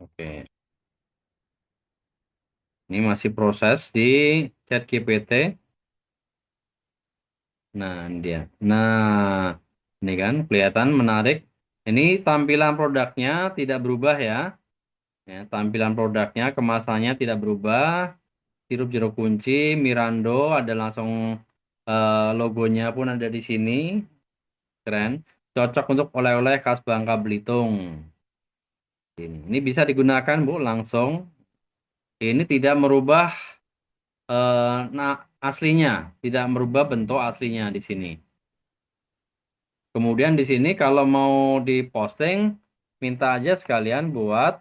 Oke. Ini masih proses di ChatGPT. Nah, ini dia. Nah, ini kan kelihatan menarik. Ini tampilan produknya tidak berubah ya. Ya, tampilan produknya, kemasannya tidak berubah. Sirup jeruk kunci, Mirando, ada langsung logonya pun ada di sini. Keren. Cocok untuk oleh-oleh khas Bangka Belitung. Ini bisa digunakan, Bu, langsung. Ini tidak merubah nah aslinya, tidak merubah bentuk aslinya di sini. Kemudian di sini kalau mau diposting, minta aja sekalian buat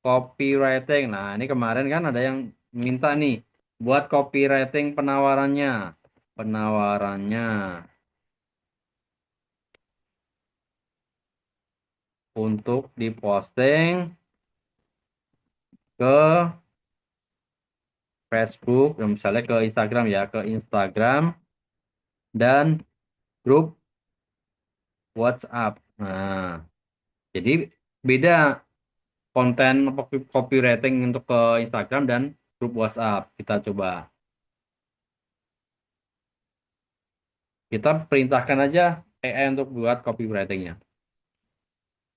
copywriting. Nah, ini kemarin kan ada yang minta nih buat copywriting penawarannya. Penawarannya untuk diposting ke Facebook, misalnya ke Instagram ya, ke Instagram dan grup WhatsApp. Nah, jadi beda konten copywriting untuk ke Instagram dan grup WhatsApp. Kita coba. Kita perintahkan aja AI untuk buat copywritingnya.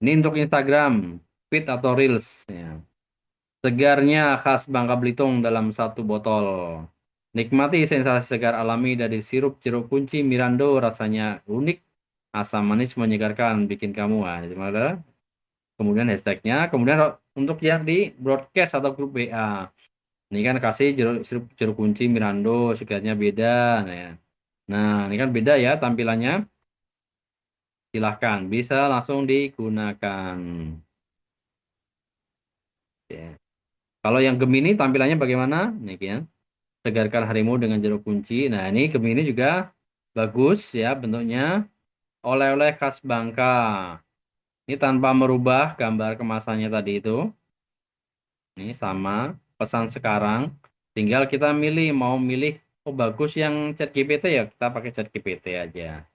Ini untuk Instagram, feed atau Reels. Ya. Segarnya khas Bangka Belitung dalam satu botol. Nikmati sensasi segar alami dari sirup jeruk kunci Mirando, rasanya unik, asam manis menyegarkan, bikin kamu. Nah, gimana? Kemudian hashtagnya, kemudian untuk yang di broadcast atau grup WA. Ini kan kasih sirup jeruk kunci Mirando, segarnya beda. Nah, ya. Nah, ini kan beda ya tampilannya. Silahkan, bisa langsung digunakan. Ya. Kalau yang Gemini tampilannya bagaimana? Nih ya. Segarkan harimu dengan jeruk kunci. Nah, ini Gemini juga bagus ya bentuknya. Oleh-oleh khas Bangka. Ini tanpa merubah gambar kemasannya tadi itu. Ini sama pesan sekarang. Tinggal kita milih mau milih oh bagus yang ChatGPT ya kita pakai ChatGPT aja.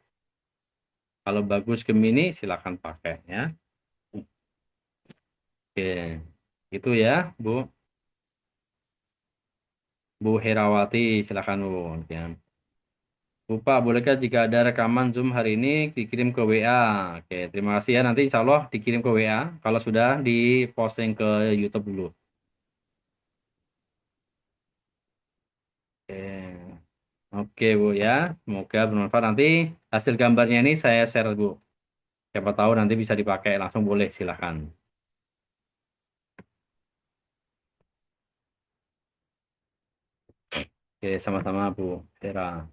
Kalau bagus Gemini silakan pakai ya. Oke. Itu ya, Bu. Bu Herawati silakan Bu. Ya. Bu Pak, bolehkah jika ada rekaman Zoom hari ini dikirim ke WA? Oke, terima kasih ya. Nanti insya Allah dikirim ke WA kalau sudah diposting ke YouTube dulu. Oke. Oke Bu ya, semoga bermanfaat. Nanti hasil gambarnya ini saya share Bu. Siapa tahu nanti bisa dipakai langsung boleh silahkan. Oke, sama-sama Bu Tera.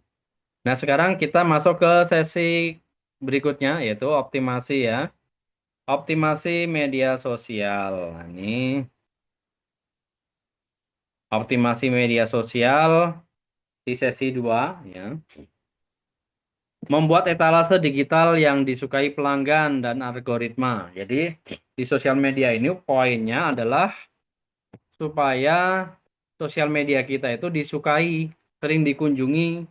Nah sekarang kita masuk ke sesi berikutnya yaitu optimasi ya. Optimasi media sosial. Nah, ini optimasi media sosial di sesi 2 ya. Membuat etalase digital yang disukai pelanggan dan algoritma. Jadi di sosial media ini poinnya adalah supaya sosial media kita itu disukai, sering dikunjungi.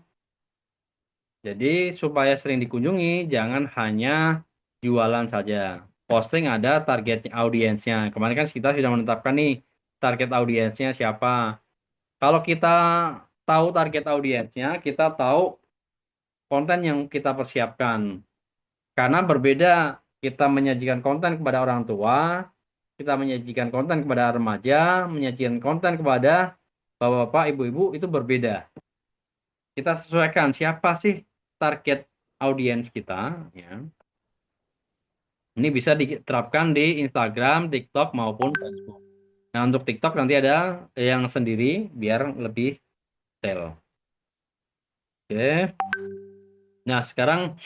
Jadi supaya sering dikunjungi, jangan hanya jualan saja. Posting ada target audiensnya. Kemarin kan kita sudah menetapkan nih target audiensnya siapa. Kalau kita tahu target audiensnya, kita tahu konten yang kita persiapkan. Karena berbeda kita menyajikan konten kepada orang tua, kita menyajikan konten kepada remaja, menyajikan konten kepada bapak-bapak, ibu-ibu itu berbeda. Kita sesuaikan siapa sih target audiens kita, ya. Ini bisa diterapkan di Instagram, TikTok maupun Facebook. Nah, untuk TikTok nanti ada yang sendiri biar lebih detail. Oke. Nah, sekarang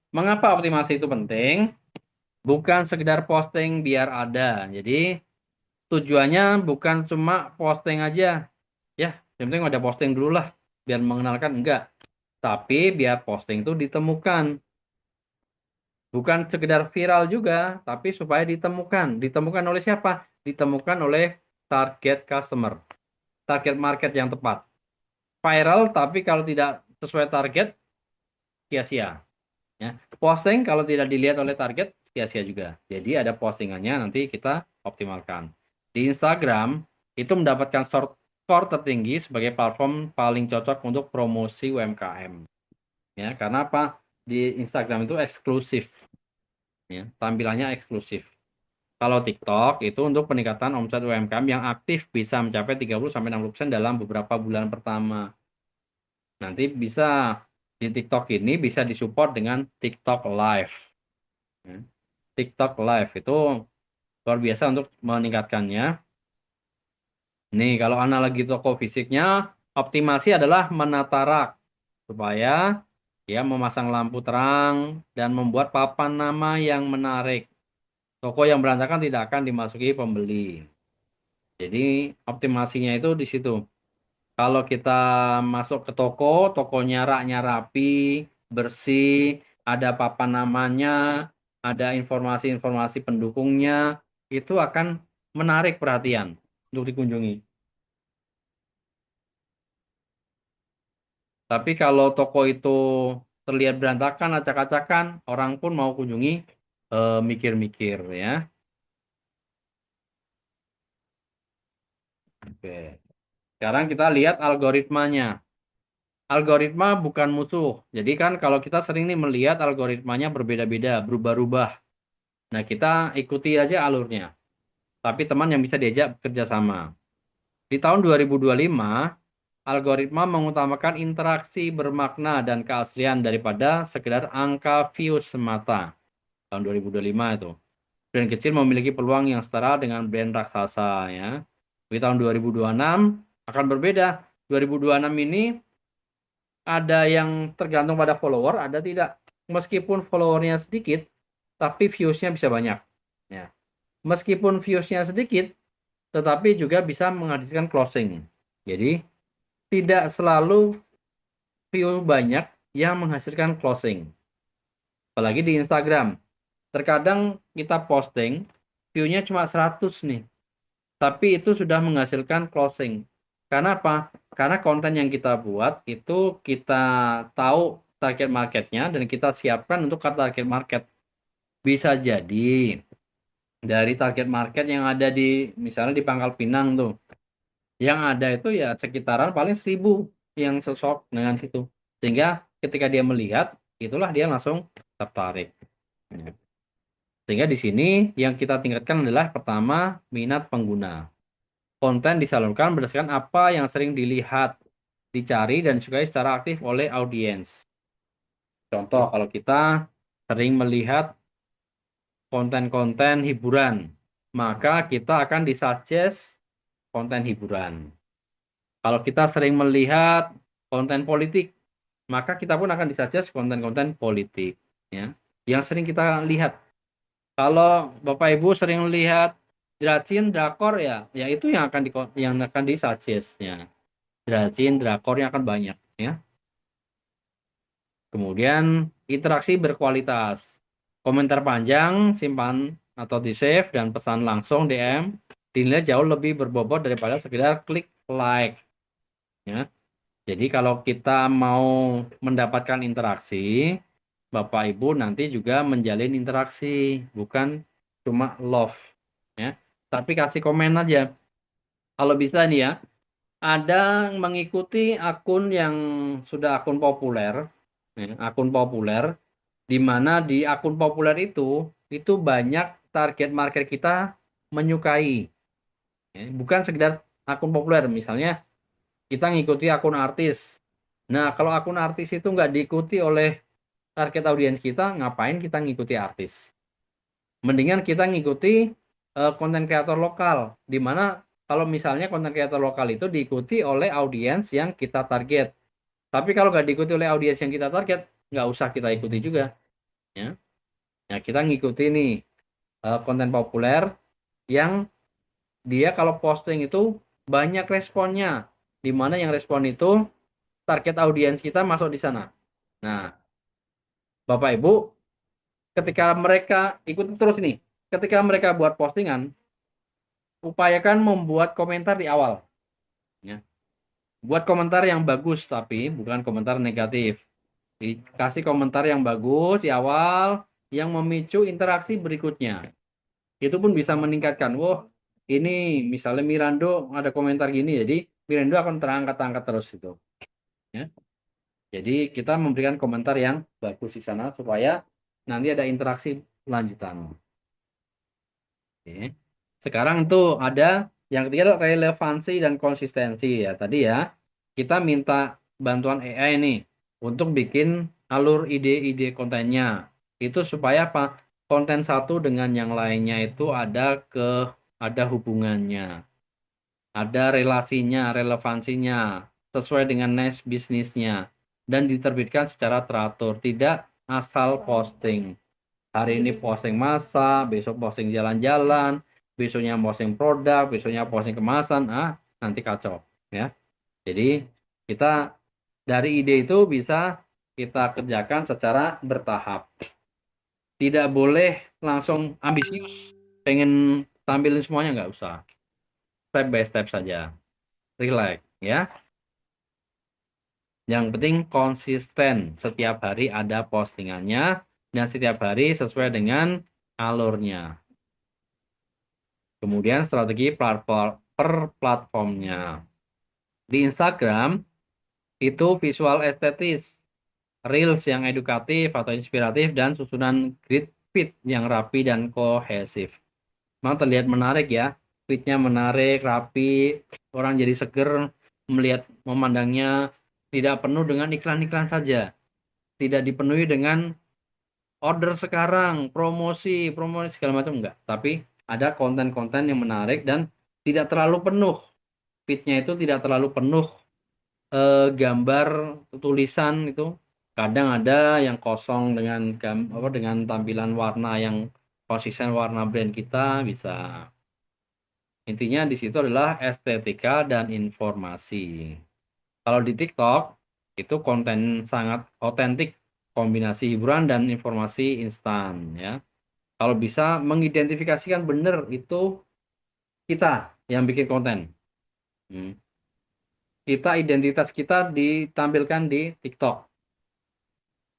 mengapa optimasi itu penting? Bukan sekedar posting biar ada. Jadi tujuannya bukan cuma posting aja. Ya, yang penting ada posting dulu lah. Biar mengenalkan enggak. Tapi biar posting itu ditemukan. Bukan sekedar viral juga, tapi supaya ditemukan. Ditemukan oleh siapa? Ditemukan oleh target customer. Target market yang tepat. Viral, tapi kalau tidak sesuai target, sia-sia. Ya. Posting kalau tidak dilihat oleh target, sia-sia juga. Jadi ada postingannya nanti kita optimalkan. Di Instagram itu mendapatkan skor tertinggi sebagai platform paling cocok untuk promosi UMKM. Ya, karena apa? Di Instagram itu eksklusif, ya, tampilannya eksklusif. Kalau TikTok itu untuk peningkatan omset UMKM yang aktif bisa mencapai 30-60% dalam beberapa bulan pertama. Nanti bisa di TikTok ini bisa disupport dengan TikTok Live. Ya. TikTok Live itu luar biasa untuk meningkatkannya. Nih, kalau analogi toko fisiknya, optimasi adalah menata rak supaya ya memasang lampu terang dan membuat papan nama yang menarik. Toko yang berantakan tidak akan dimasuki pembeli. Jadi optimasinya itu di situ. Kalau kita masuk ke toko, tokonya raknya rapi, bersih, ada papan namanya, ada informasi-informasi pendukungnya, itu akan menarik perhatian untuk dikunjungi. Tapi kalau toko itu terlihat berantakan, acak-acakan, orang pun mau kunjungi mikir-mikir ya. Oke. Sekarang kita lihat algoritmanya. Algoritma bukan musuh. Jadi kan kalau kita sering nih melihat algoritmanya berbeda-beda, berubah-ubah. Nah, kita ikuti aja alurnya. Tapi teman yang bisa diajak bekerja sama. Di tahun 2025, algoritma mengutamakan interaksi bermakna dan keaslian daripada sekedar angka views semata. Tahun 2025 itu. Brand kecil memiliki peluang yang setara dengan brand raksasa ya. Di tahun 2026 akan berbeda. 2026 ini ada yang tergantung pada follower, ada tidak. Meskipun followernya sedikit, tapi viewsnya bisa banyak. Ya. Meskipun viewsnya sedikit, tetapi juga bisa menghasilkan closing. Jadi tidak selalu view banyak yang menghasilkan closing. Apalagi di Instagram. Terkadang kita posting, view-nya cuma 100 nih. Tapi itu sudah menghasilkan closing. Karena apa? Karena konten yang kita buat itu kita tahu target marketnya dan kita siapkan untuk ke target market. Bisa jadi dari target market yang ada di misalnya di Pangkal Pinang tuh, yang ada itu ya sekitaran paling 1.000 yang sosok dengan situ. Sehingga ketika dia melihat, itulah dia langsung tertarik. Sehingga di sini yang kita tingkatkan adalah pertama minat pengguna. Konten disalurkan berdasarkan apa yang sering dilihat, dicari, dan disukai secara aktif oleh audiens. Contoh, kalau kita sering melihat konten-konten hiburan, maka kita akan disuggest konten hiburan. Kalau kita sering melihat konten politik, maka kita pun akan disuggest konten-konten politik. Ya, yang sering kita lihat. Kalau Bapak Ibu sering lihat Dracin, drakor ya, ya itu yang akan disuggest ya. Dracin, drakor yang akan banyak ya. Kemudian interaksi berkualitas. Komentar panjang, simpan atau di-save dan pesan langsung DM dinilai jauh lebih berbobot daripada sekedar klik like ya. Jadi kalau kita mau mendapatkan interaksi, Bapak Ibu nanti juga menjalin interaksi, bukan cuma love ya. Tapi kasih komen aja. Kalau bisa nih ya, ada mengikuti akun yang sudah akun populer, ya, akun populer, di mana di akun populer itu banyak target market kita menyukai, ya. Bukan sekedar akun populer, misalnya kita ngikuti akun artis. Nah, kalau akun artis itu nggak diikuti oleh target audiens kita, ngapain kita ngikuti artis? Mendingan kita ngikuti konten kreator lokal, di mana kalau misalnya konten kreator lokal itu diikuti oleh audiens yang kita target. Tapi kalau nggak diikuti oleh audiens yang kita target, nggak usah kita ikuti juga. Ya, nah, kita ngikuti nih konten populer yang dia kalau posting itu banyak responnya, di mana yang respon itu target audiens kita masuk di sana. Nah, Bapak Ibu, ketika mereka ikuti terus nih, ketika mereka buat postingan, upayakan membuat komentar di awal. Ya. Buat komentar yang bagus, tapi bukan komentar negatif. Dikasih komentar yang bagus di awal, yang memicu interaksi berikutnya. Itu pun bisa meningkatkan. Wah, ini misalnya Mirando ada komentar gini, jadi Mirando akan terangkat-angkat terus itu. Ya. Jadi kita memberikan komentar yang bagus di sana supaya nanti ada interaksi lanjutan. Oke. Sekarang tuh ada yang ketiga tuh relevansi dan konsistensi ya. Tadi ya kita minta bantuan AI nih untuk bikin alur ide-ide kontennya. Itu supaya apa? Konten satu dengan yang lainnya itu ada hubungannya, ada relasinya, relevansinya, sesuai dengan niche bisnisnya, dan diterbitkan secara teratur, tidak asal posting. Hari ini posting masa, besok posting jalan-jalan, besoknya posting produk, besoknya posting kemasan, nanti kacau, ya. Jadi kita dari ide itu bisa kita kerjakan secara bertahap. Tidak boleh langsung ambisius, pengen tampilin semuanya nggak usah. Step by step saja, relax, ya. Yang penting konsisten, setiap hari ada postingannya dan setiap hari sesuai dengan alurnya. Kemudian strategi platform per platformnya. Di Instagram itu visual estetis, reels yang edukatif atau inspiratif, dan susunan grid feed yang rapi dan kohesif. Memang terlihat menarik ya, feednya menarik, rapi, orang jadi seger melihat memandangnya, tidak penuh dengan iklan-iklan saja, tidak dipenuhi dengan order sekarang, promosi, promosi segala macam enggak. Tapi ada konten-konten yang menarik dan tidak terlalu penuh. Feednya itu tidak terlalu penuh gambar, tulisan itu. Kadang ada yang kosong dengan dengan tampilan warna yang konsisten warna brand kita bisa. Intinya di situ adalah estetika dan informasi. Kalau di TikTok itu konten sangat otentik, kombinasi hiburan dan informasi instan ya. Kalau bisa mengidentifikasikan benar itu kita yang bikin konten. Hmm. Kita identitas kita ditampilkan di TikTok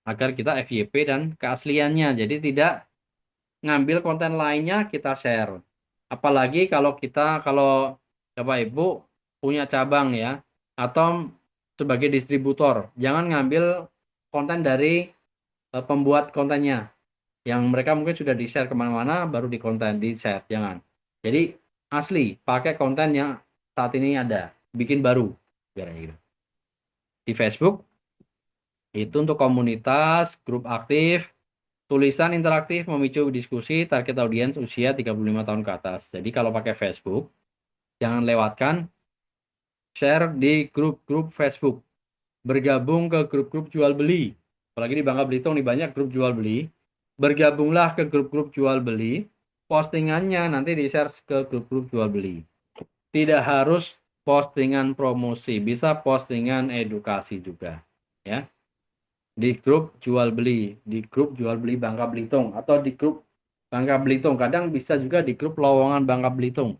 agar kita FYP dan keasliannya. Jadi tidak ngambil konten lainnya kita share. Apalagi kalau Bapak Ibu punya cabang ya atau sebagai distributor, jangan ngambil konten dari pembuat kontennya yang mereka mungkin sudah di-share kemana-mana baru di konten di-share. Jangan. Jadi asli pakai konten yang saat ini ada, bikin baru. Biar gitu. Di Facebook itu untuk komunitas, grup aktif, tulisan interaktif memicu diskusi, target audiens usia 35 tahun ke atas. Jadi kalau pakai Facebook, jangan lewatkan share di grup-grup Facebook. Bergabung ke grup-grup jual beli. Apalagi di Bangka Belitung nih banyak grup jual beli. Bergabunglah ke grup-grup jual beli. Postingannya nanti di-share ke grup-grup jual beli. Tidak harus postingan promosi, bisa postingan edukasi juga. Ya, di grup jual beli, di grup jual beli Bangka Belitung atau di grup Bangka Belitung. Kadang bisa juga di grup lowongan Bangka Belitung.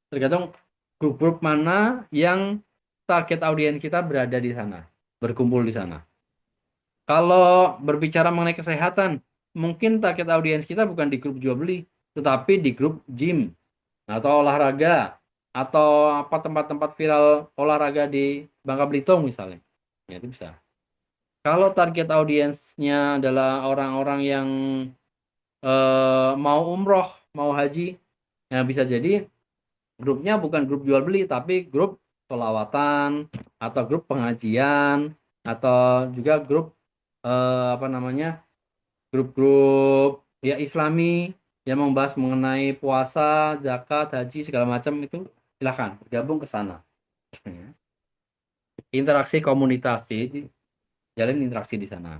Tergantung grup-grup mana yang target audiens kita berada di sana, berkumpul di sana. Kalau berbicara mengenai kesehatan, mungkin target audiens kita bukan di grup jual beli, tetapi di grup gym atau olahraga atau apa tempat-tempat viral olahraga di Bangka Belitung misalnya. Ya, itu bisa. Kalau target audiensnya adalah orang-orang yang mau umroh, mau haji, ya bisa jadi grupnya bukan grup jual beli, tapi grup selawatan atau grup pengajian atau juga grup apa namanya, grup-grup ya Islami yang membahas mengenai puasa, zakat, haji segala macam itu silakan gabung ke sana. Interaksi komunitas, jalin interaksi di sana.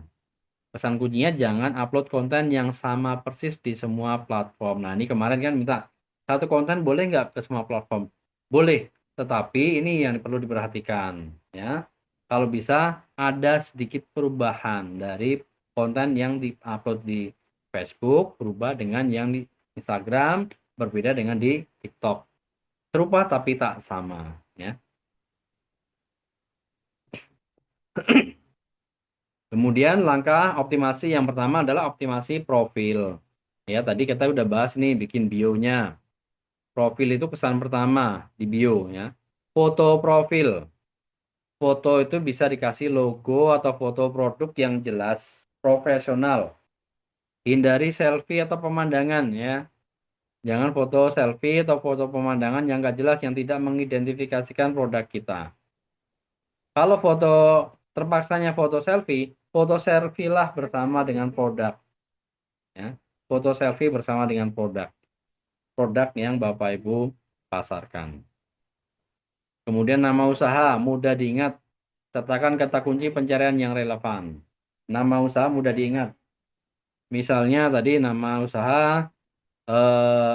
Pesan kuncinya jangan upload konten yang sama persis di semua platform. Nah, ini kemarin kan minta satu konten boleh nggak ke semua platform? Boleh, tetapi ini yang perlu diperhatikan ya. Kalau bisa ada sedikit perubahan dari konten yang diupload di Facebook, berubah dengan yang di Instagram, berbeda dengan di TikTok. Serupa tapi tak sama ya. Kemudian langkah optimasi yang pertama adalah optimasi profil. Ya, tadi kita udah bahas nih bikin bio-nya. Profil itu kesan pertama di bio ya. Foto profil. Foto itu bisa dikasih logo atau foto produk yang jelas, profesional. Hindari selfie atau pemandangan ya. Jangan foto selfie atau foto pemandangan yang nggak jelas yang tidak mengidentifikasikan produk kita. Kalau foto terpaksanya foto selfie lah bersama dengan produk ya. Foto selfie bersama dengan produk yang Bapak Ibu pasarkan. Kemudian nama usaha mudah diingat, sertakan kata kunci pencarian yang relevan. Nama usaha mudah diingat. Misalnya tadi nama usaha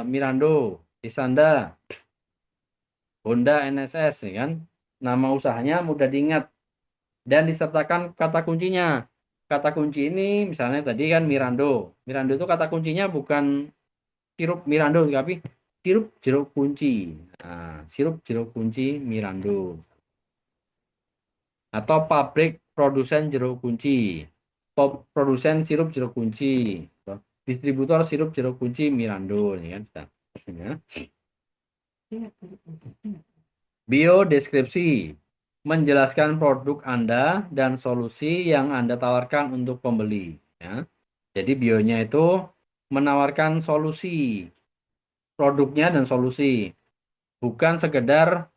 Mirando, Isanda, Honda NSS, ya kan? Nama usahanya mudah diingat dan disertakan kata kuncinya. Kata kunci ini misalnya tadi kan Mirando. Mirando itu kata kuncinya bukan sirup Mirando tapi sirup jeruk kunci. Nah, sirup jeruk kunci Mirando atau pabrik produsen jeruk kunci. Produsen sirup jeruk kunci. Distributor sirup jeruk kunci Mirando, ya kan? Ya. Biodeskripsi menjelaskan produk Anda dan solusi yang Anda tawarkan untuk pembeli. Ya. Jadi bionya itu menawarkan solusi, produknya dan solusi, bukan sekedar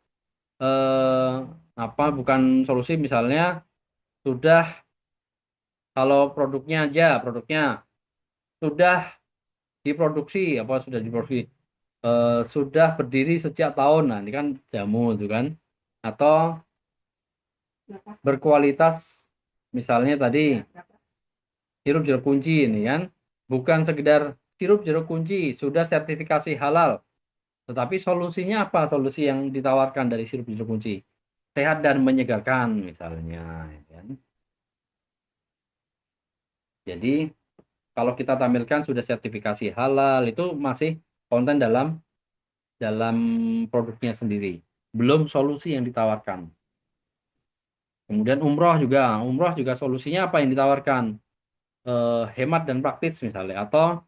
eh, bukan solusi misalnya sudah kalau produknya sudah diproduksi sudah diproduksi sudah berdiri sejak tahun. Nah, ini kan jamu itu kan atau berkualitas misalnya tadi sirup jeruk kunci ini kan bukan sekedar sirup jeruk kunci sudah sertifikasi halal tetapi solusinya apa solusi yang ditawarkan dari sirup jeruk kunci sehat dan menyegarkan misalnya ya kan? Jadi kalau kita tampilkan sudah sertifikasi halal itu masih konten dalam dalam produknya sendiri belum solusi yang ditawarkan. Kemudian umroh juga solusinya apa yang ditawarkan? Hemat dan praktis misalnya atau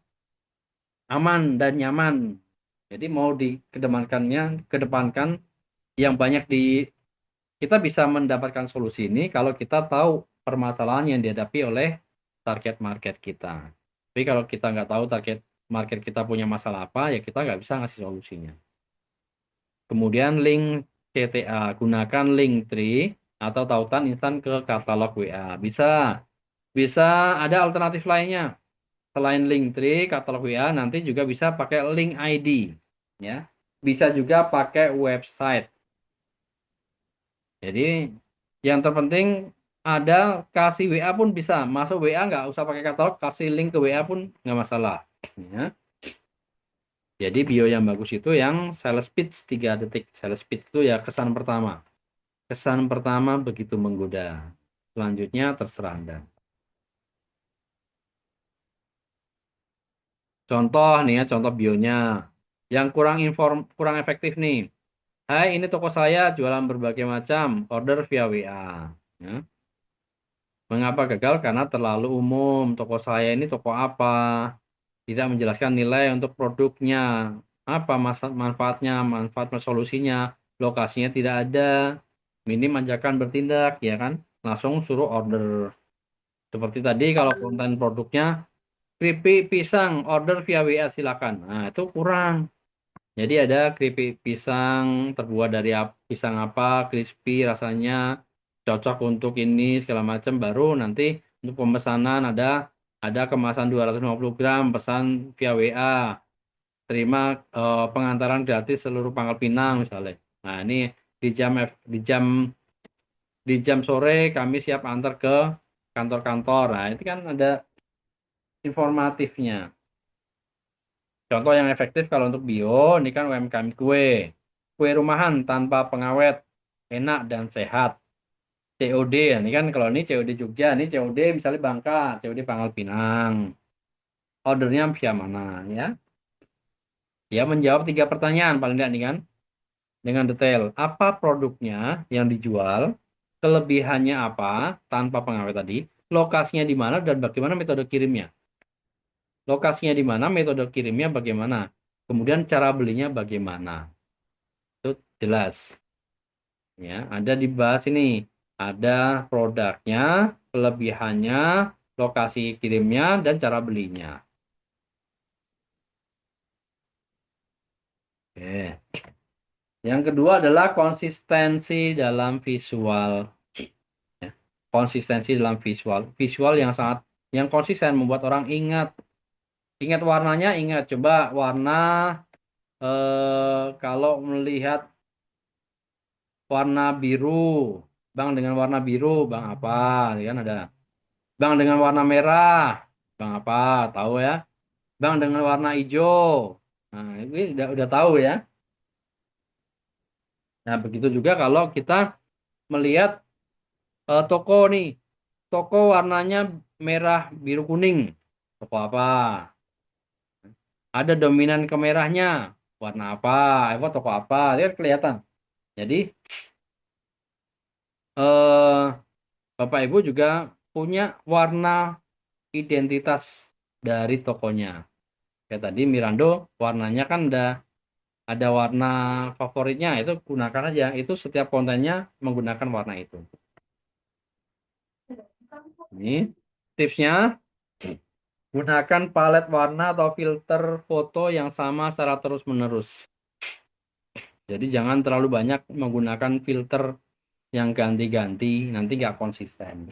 aman dan nyaman. Jadi mau kedepankan yang banyak kita bisa mendapatkan solusi ini kalau kita tahu permasalahan yang dihadapi oleh target market kita. Tapi kalau kita nggak tahu target market kita punya masalah apa, ya kita nggak bisa ngasih solusinya. Kemudian link CTA, gunakan link tree atau tautan instan ke katalog WA. Bisa ada alternatif lainnya. Selain Linktree, katalog WA, nanti juga bisa pakai link ID. Ya. Bisa juga pakai website. Jadi yang terpenting ada kasih WA pun bisa. Masuk WA nggak usah pakai katalog, kasih link ke WA pun nggak masalah. Ya. Jadi bio yang bagus itu yang sales pitch 3 detik. Sales pitch itu ya kesan pertama. Kesan pertama begitu menggoda. Selanjutnya terserah Anda. Contoh nih ya, contoh bionya. Yang kurang efektif nih. Hai, ini toko saya jualan berbagai macam, order via WA. Ya. Mengapa gagal? Karena terlalu umum. Toko saya ini toko apa? Tidak menjelaskan nilai untuk produknya. Apa manfaatnya, manfaat solusinya, lokasinya tidak ada. Minim ajakan bertindak, ya kan? Langsung suruh order. Seperti tadi kalau konten produknya, keripik pisang, order via WA silakan. Nah, itu kurang. Jadi ada keripik pisang terbuat dari pisang apa, crispy rasanya, cocok untuk ini segala macam. Baru nanti untuk pemesanan ada kemasan 250 gram pesan via WA. Terima pengantaran gratis seluruh Pangkal Pinang misalnya. Nah, ini di jam F- di jam sore kami siap antar ke kantor-kantor. Nah, itu kan ada informatifnya. Contoh yang efektif kalau untuk bio, ini kan UMKM kue. Kue rumahan tanpa pengawet, enak dan sehat. COD, ini kan kalau ini COD Jogja, ini COD misalnya Bangka, COD Pangkal Pinang. Ordernya via mana ya? Ya menjawab 3 pertanyaan paling tidak nih kan. Dengan detail. Apa produknya yang dijual? Kelebihannya apa tanpa pengawet tadi? lokasinya di mana dan bagaimana metode kirimnya. Lokasinya di mana, metode kirimnya bagaimana. Kemudian cara belinya bagaimana. Itu jelas. Ya, ada dibahas ini. Ada produknya, kelebihannya, lokasi kirimnya, dan cara belinya. Oke. Yang kedua adalah konsistensi dalam visual. Ya. Konsistensi dalam visual. Visual yang sangat, yang konsisten membuat orang ingat. Ingat warnanya, ingat. Coba warna, kalau melihat warna biru, bang dengan warna biru, bang apa? Ya kan ada. Bang dengan warna merah, bang apa? Tahu ya? Bang dengan warna hijau. Nah, ini udah tahu ya. Nah, begitu juga kalau kita melihat toko nih. Toko warnanya merah, biru, kuning. Toko apa? Ada dominan kemerahnya. Warna apa? Apa toko apa? Itu kan kelihatan. Jadi, eh, Bapak Ibu juga punya warna identitas dari tokonya. Kayak tadi Mirando, warnanya kan ada warna favoritnya. Itu gunakan aja. Itu setiap kontennya menggunakan warna itu. Ini tipsnya. Gunakan palet warna atau filter foto yang sama secara terus-menerus. Jadi jangan terlalu banyak menggunakan filter yang ganti-ganti, nanti nggak konsisten.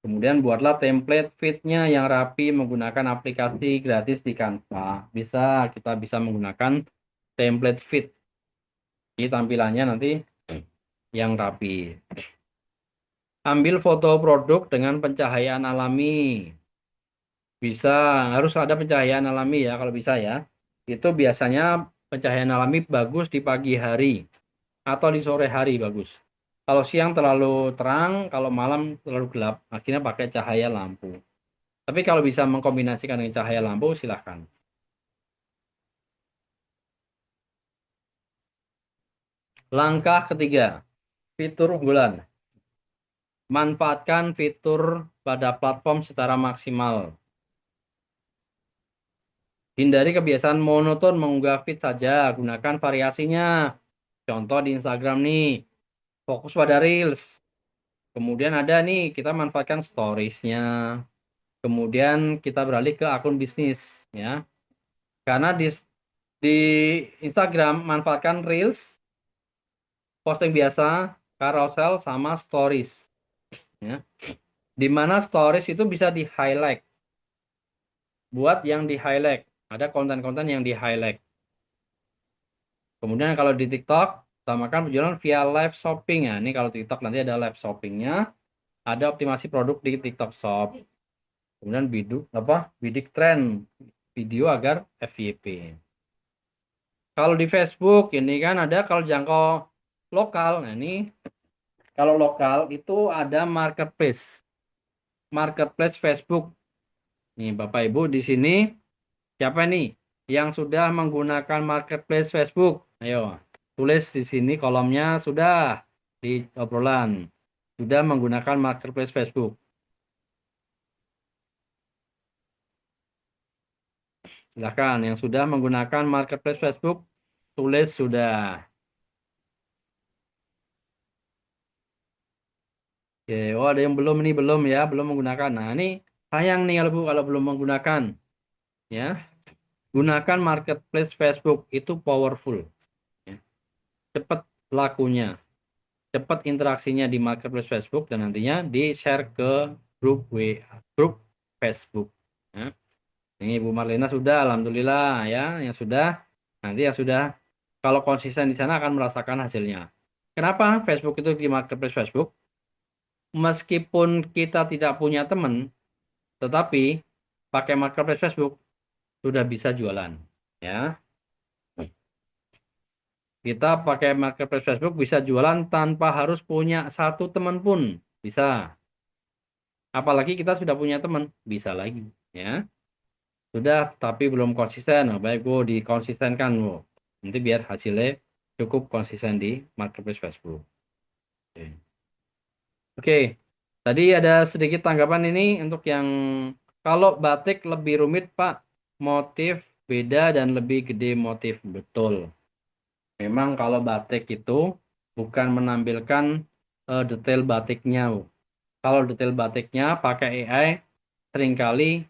Kemudian buatlah template fitnya yang rapi menggunakan aplikasi gratis di Canva. Kita bisa menggunakan template fit. Ini tampilannya nanti yang rapi. Ambil foto produk dengan pencahayaan alami. Bisa, harus ada pencahayaan alami ya kalau bisa ya. Itu biasanya pencahayaan alami bagus di pagi hari atau di sore hari bagus. Kalau siang terlalu terang, kalau malam terlalu gelap, akhirnya pakai cahaya lampu. Tapi kalau bisa mengkombinasikan dengan cahaya lampu, silahkan. Langkah ketiga, fitur unggulan. Manfaatkan fitur pada platform secara maksimal. Hindari kebiasaan monoton mengunggah feed saja, gunakan variasinya. Contoh di Instagram nih, fokus pada Reels. Kemudian ada nih, kita manfaatkan storiesnya. Kemudian kita beralih ke akun bisnis, ya. Karena di Instagram manfaatkan Reels, posting biasa, carousel, sama stories, ya. Di mana stories itu bisa di highlight. Buat yang di highlight, ada konten-konten yang di highlight. Kemudian kalau di TikTok, utamakan penjualan via live shopping ya. Ini kalau TikTok nanti ada live shoppingnya, ada optimasi produk di TikTok Shop. Kemudian bidik tren video agar FYP. Kalau di Facebook ini kan ada kalau jangkau lokal. Nah ini kalau lokal itu ada marketplace. Marketplace Facebook. Nih Bapak Ibu di sini siapa nih yang sudah menggunakan marketplace Facebook? Ayo tulis di sini kolomnya sudah di obrolan. Sudah menggunakan marketplace Facebook. Silakan yang sudah menggunakan marketplace Facebook tulis sudah. Oke, oh ada yang belum nih belum ya, belum menggunakan. Nah, ini sayang nih kalau Bu kalau belum menggunakan ya. Gunakan marketplace Facebook itu powerful ya. Cepat lakunya, cepat interaksinya di marketplace Facebook dan nantinya di-share ke grup WA, grup Facebook ya. Ini Bu Marlena sudah alhamdulillah ya, yang sudah nanti yang sudah kalau konsisten di sana akan merasakan hasilnya. Kenapa Facebook itu di marketplace Facebook? Meskipun kita tidak punya teman, tetapi pakai marketplace Facebook sudah bisa jualan. Ya, kita pakai marketplace Facebook bisa jualan tanpa harus punya satu teman pun bisa. Apalagi kita sudah punya teman, bisa lagi. Ya, sudah tapi belum konsisten. Nah, baik Bu, dikonsistenkan Bu. Nanti biar hasilnya cukup konsisten di marketplace Facebook. Oke. Oke, tadi ada sedikit tanggapan ini untuk yang kalau batik lebih rumit, Pak. Motif beda dan lebih gede motif. Betul. Memang kalau batik itu bukan menampilkan detail batiknya. Kalau detail batiknya pakai AI seringkali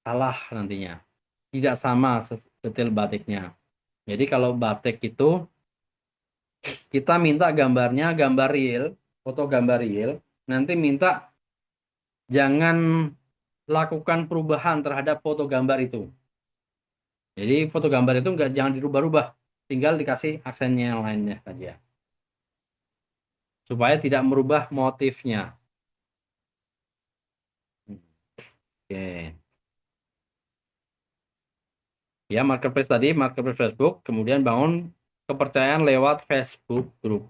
salah nantinya. Tidak sama detail batiknya. Jadi kalau batik itu kita minta gambarnya gambar real, foto gambar real, nanti minta jangan lakukan perubahan terhadap foto gambar itu. Jadi foto gambar itu nggak jangan dirubah-rubah, tinggal dikasih aksennya yang lainnya saja, supaya tidak merubah motifnya. Oke. Ya, marketplace tadi, marketplace Facebook, kemudian bangun kepercayaan lewat Facebook Group.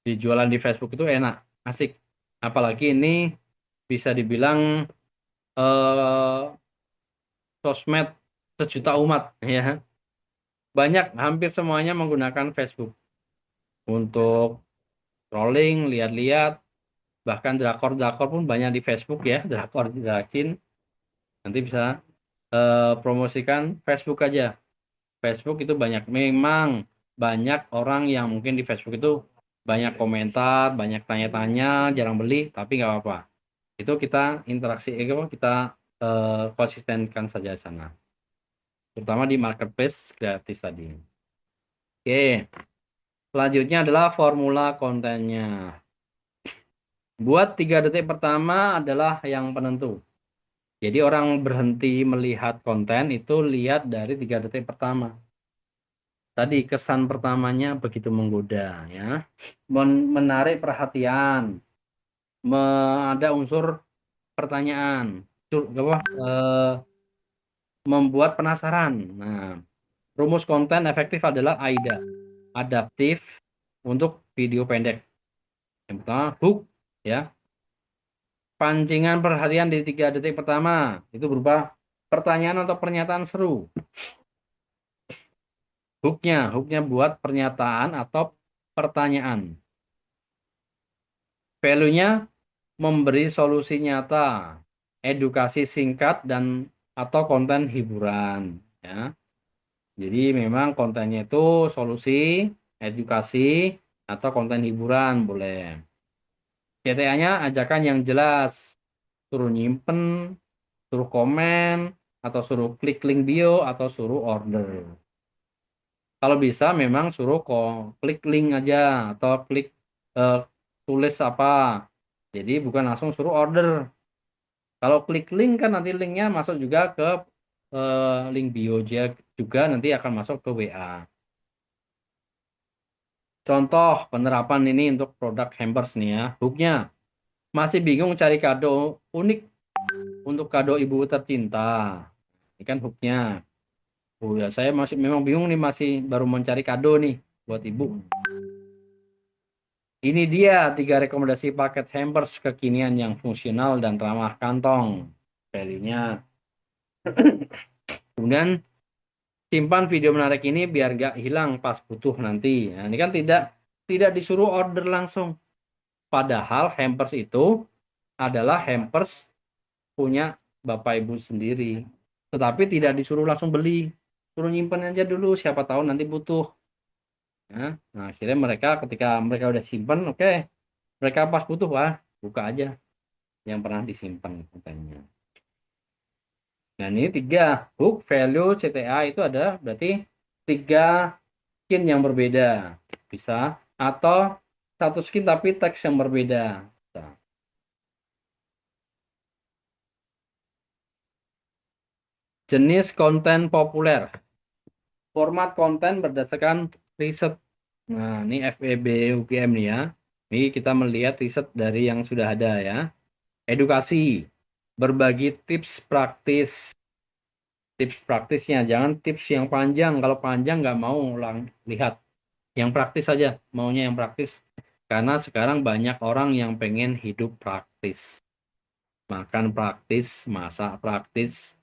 Dijualan di Facebook itu enak, asik. Apalagi ini bisa dibilang eh, sosmed sejuta umat, ya. Banyak, hampir semuanya menggunakan Facebook untuk scrolling, lihat-lihat, bahkan drakor-drakor pun banyak di Facebook ya, drakor drakin. Nanti bisa promosikan Facebook aja. Facebook itu banyak, memang banyak orang yang mungkin di Facebook itu banyak komentar, banyak tanya-tanya, jarang beli, tapi nggak apa-apa. Itu kita interaksi, kita konsistenkan saja di sana, terutama di marketplace gratis tadi. Oke, selanjutnya adalah formula kontennya. Buat 3 detik pertama adalah yang penentu. Jadi orang berhenti melihat konten itu lihat dari 3 detik pertama. Tadi kesan pertamanya begitu menggoda, ya, menarik perhatian, ada unsur pertanyaan, apa, membuat penasaran. Nah, rumus konten efektif adalah AIDA, adaptif untuk video pendek. Yang pertama hook, ya, pancingan perhatian di 3 detik pertama itu berupa pertanyaan atau pernyataan seru. Hooknya buat pernyataan atau pertanyaan. Value-nya memberi solusi nyata, edukasi singkat dan atau konten hiburan, ya. Jadi memang kontennya itu solusi, edukasi atau konten hiburan boleh. CTA-nya ajakan yang jelas, suruh nyimpen, suruh komen, atau suruh klik link bio atau suruh order. Kalau bisa memang suruh klik link aja atau klik eh, tulis apa. Jadi bukan langsung suruh order. Kalau klik link kan nanti linknya masuk juga ke link bio juga nanti akan masuk ke WA. Contoh penerapan ini untuk produk hampers nih ya. Hooknya masih bingung cari kado unik untuk kado ibu tercinta. Ini kan hooknya. Oh ya, saya masih memang bingung nih masih baru mencari kado nih buat ibu. Ini dia 3 rekomendasi paket hampers kekinian yang fungsional dan ramah kantong. Value-nya. Kemudian simpan video menarik ini biar gak hilang pas butuh nanti. Nah, ini kan tidak tidak disuruh order langsung. Padahal hampers itu adalah hampers punya Bapak Ibu sendiri. Tetapi tidak disuruh langsung beli. Suruh nyimpan aja dulu, siapa tahu nanti butuh. Ya. Nah, akhirnya mereka ketika mereka udah simpan, oke. Mereka pas butuh, wah, buka aja yang pernah disimpan katanya. Nah, ini 3 hook, value, CTA itu ada berarti 3 skin yang berbeda. Bisa. Atau satu skin tapi teks yang berbeda. Bisa. Jenis konten populer. Format konten berdasarkan riset. Nah, ini FEB UGM nih ya. Ini kita melihat riset dari yang sudah ada ya. Edukasi. Berbagi tips praktis. Tips praktisnya. Jangan tips yang panjang. Kalau panjang nggak mau ulang lihat. Yang praktis saja. Maunya yang praktis. Karena sekarang banyak orang yang pengen hidup praktis. Makan praktis, masak praktis,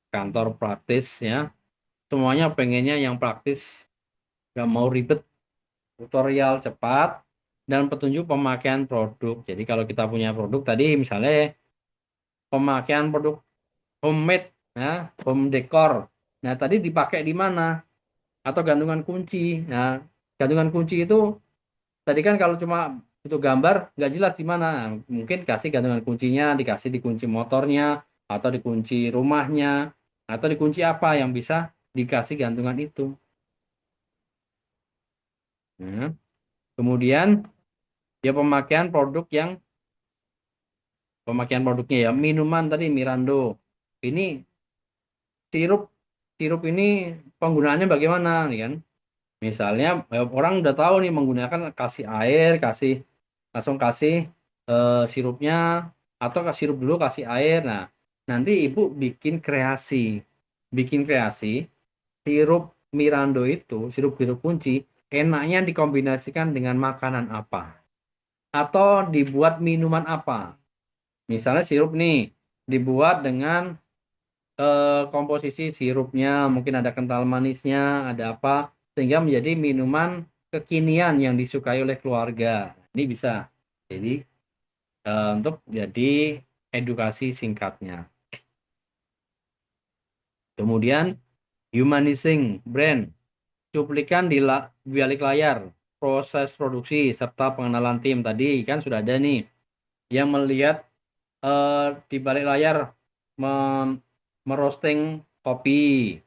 kantor praktis ya. Semuanya pengennya yang praktis. Nggak mau ribet, tutorial cepat, dan petunjuk pemakaian produk. Jadi kalau kita punya produk tadi misalnya pemakaian produk homemade, ya, home decor. Nah, tadi dipakai di mana? Atau gantungan kunci. Nah, gantungan kunci itu tadi kan kalau cuma itu gambar nggak jelas di mana. Nah, mungkin kasih gantungan kuncinya, dikasih di kunci motornya, atau di kunci rumahnya, atau di kunci apa yang bisa dikasih gantungan itu. Nah, kemudian ya pemakaian produknya ya minuman tadi Mirando. Ini sirup sirup ini penggunaannya bagaimana nih kan? Misalnya orang udah tahu nih menggunakan kasih air, langsung kasih sirupnya atau kasih sirup dulu kasih air. Nah, nanti ibu bikin kreasi sirup Mirando itu, sirup kunci, enaknya dikombinasikan dengan makanan apa atau dibuat minuman apa. Misalnya sirup nih dibuat dengan komposisi sirupnya, mungkin ada kental manisnya, ada apa, sehingga menjadi minuman kekinian yang disukai oleh keluarga. Ini bisa. Jadi untuk jadi edukasi singkatnya. Kemudian humanizing brand, cuplikan di balik layar, proses produksi serta pengenalan tim tadi kan sudah ada nih yang melihat di balik layar mem- merosting kopi,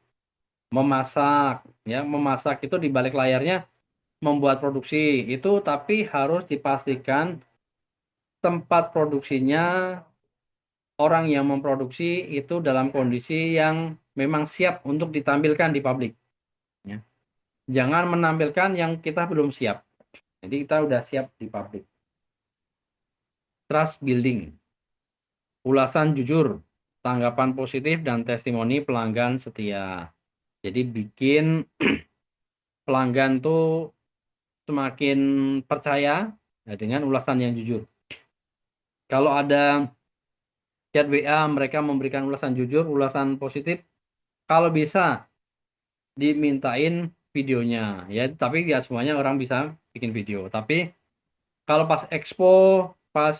memasak, ya, memasak itu di balik layarnya membuat produksi itu, tapi harus dipastikan tempat produksinya, orang yang memproduksi itu dalam kondisi yang memang siap untuk ditampilkan di publik. Ya. Jangan menampilkan yang kita belum siap. Jadi kita udah siap di publik. Trust building, ulasan jujur, tanggapan positif dan testimoni pelanggan setia. Jadi bikin pelanggan tuh semakin percaya ya, dengan ulasan yang jujur. Kalau ada chat WA, mereka memberikan ulasan jujur, ulasan positif. Kalau bisa dimintain videonya, ya. Tapi ya semuanya orang bisa bikin video. Tapi kalau pas expo, pas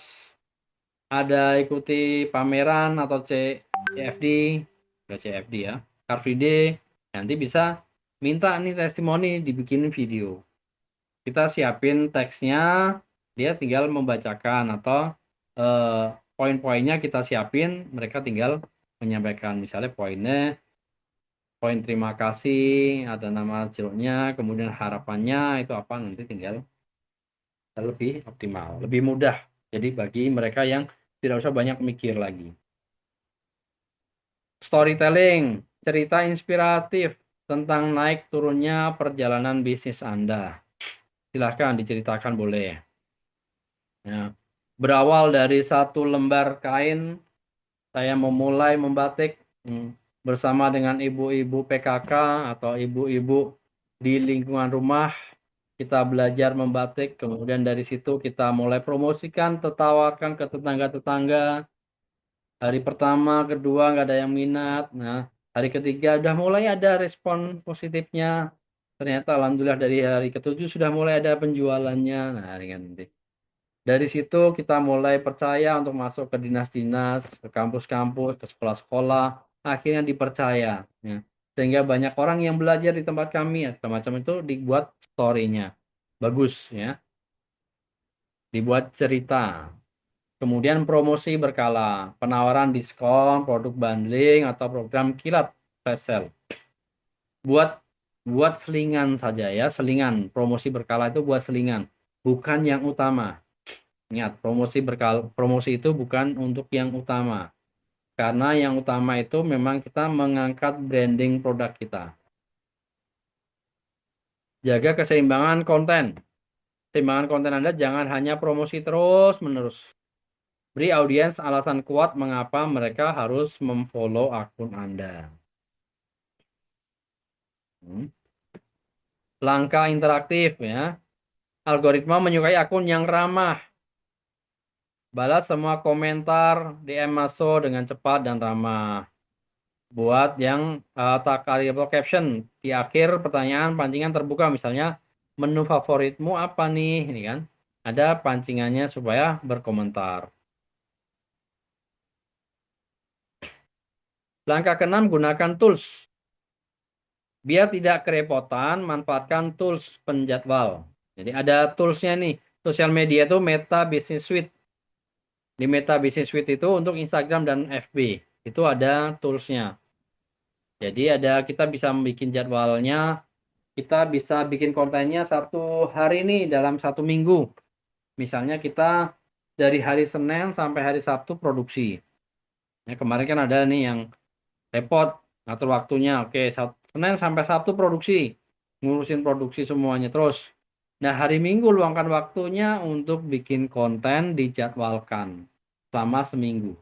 ada ikuti pameran atau CFD, nggak CFD ya, Car Free Day, nanti bisa minta nih testimoni dibikinin video. Kita siapin teksnya, dia tinggal membacakan atau eh, poin-poinnya kita siapin, mereka tinggal menyampaikan misalnya poin terima kasih, ada nama jeruknya, kemudian harapannya itu apa nanti tinggal lebih optimal, lebih mudah. Jadi bagi mereka yang tidak usah banyak mikir lagi. Storytelling, cerita inspiratif tentang naik turunnya perjalanan bisnis Anda. Silahkan diceritakan boleh. Ya. Berawal dari satu lembar kain, saya memulai membatik hmm, bersama dengan ibu-ibu PKK atau ibu-ibu di lingkungan rumah. Kita belajar membatik, kemudian dari situ kita mulai promosikan, tertawarkan ke tetangga-tetangga. Hari pertama, kedua nggak ada yang minat. Nah, hari ketiga udah mulai ada respon positifnya. Ternyata alhamdulillah dari hari ketujuh sudah mulai ada penjualannya. Nah, dengan nanti. Dari situ kita mulai percaya untuk masuk ke dinas-dinas, ke kampus-kampus, ke sekolah-sekolah. Akhirnya dipercaya. Ya. Sehingga banyak orang yang belajar di tempat kami. Ya, macam itu dibuat story-nya. Bagus ya. Dibuat cerita. Kemudian promosi berkala. Penawaran diskon, produk bundling, atau program kilat flash sale. Buat buat selingan saja ya. Selingan. Promosi berkala itu buat selingan. Bukan yang utama. Ingat, promosi itu bukan untuk yang utama. Karena yang utama itu memang kita mengangkat branding produk kita. Jaga keseimbangan konten. Keseimbangan konten Anda jangan hanya promosi terus-menerus. Beri audiens alasan kuat mengapa mereka harus memfollow akun Anda. Hmm. Langkah interaktif ya. Algoritma menyukai akun yang ramah. Balas semua komentar DM masuk dengan cepat dan ramah. Buat yang tak variable caption di akhir pertanyaan pancingan terbuka misalnya menu favoritmu apa nih ini kan. ada pancingannya supaya berkomentar. Langkah keenam, gunakan tools. Biar tidak kerepotan, manfaatkan tools penjadwal. Jadi ada toolsnya nih. Sosial media itu Meta Business Suite. Di Meta Business Suite itu untuk Instagram dan FB. Itu ada toolsnya. Jadi ada kita bisa bikin jadwalnya. Kita bisa bikin kontennya satu hari nih dalam satu minggu. Misalnya kita dari hari Senin sampai hari Sabtu produksi. Ya, kemarin kan ada nih yang repot ngatur waktunya. Oke, Senin sampai Sabtu produksi. Ngurusin produksi semuanya terus. Nah, hari Minggu luangkan waktunya untuk bikin konten dijadwalkan selama seminggu.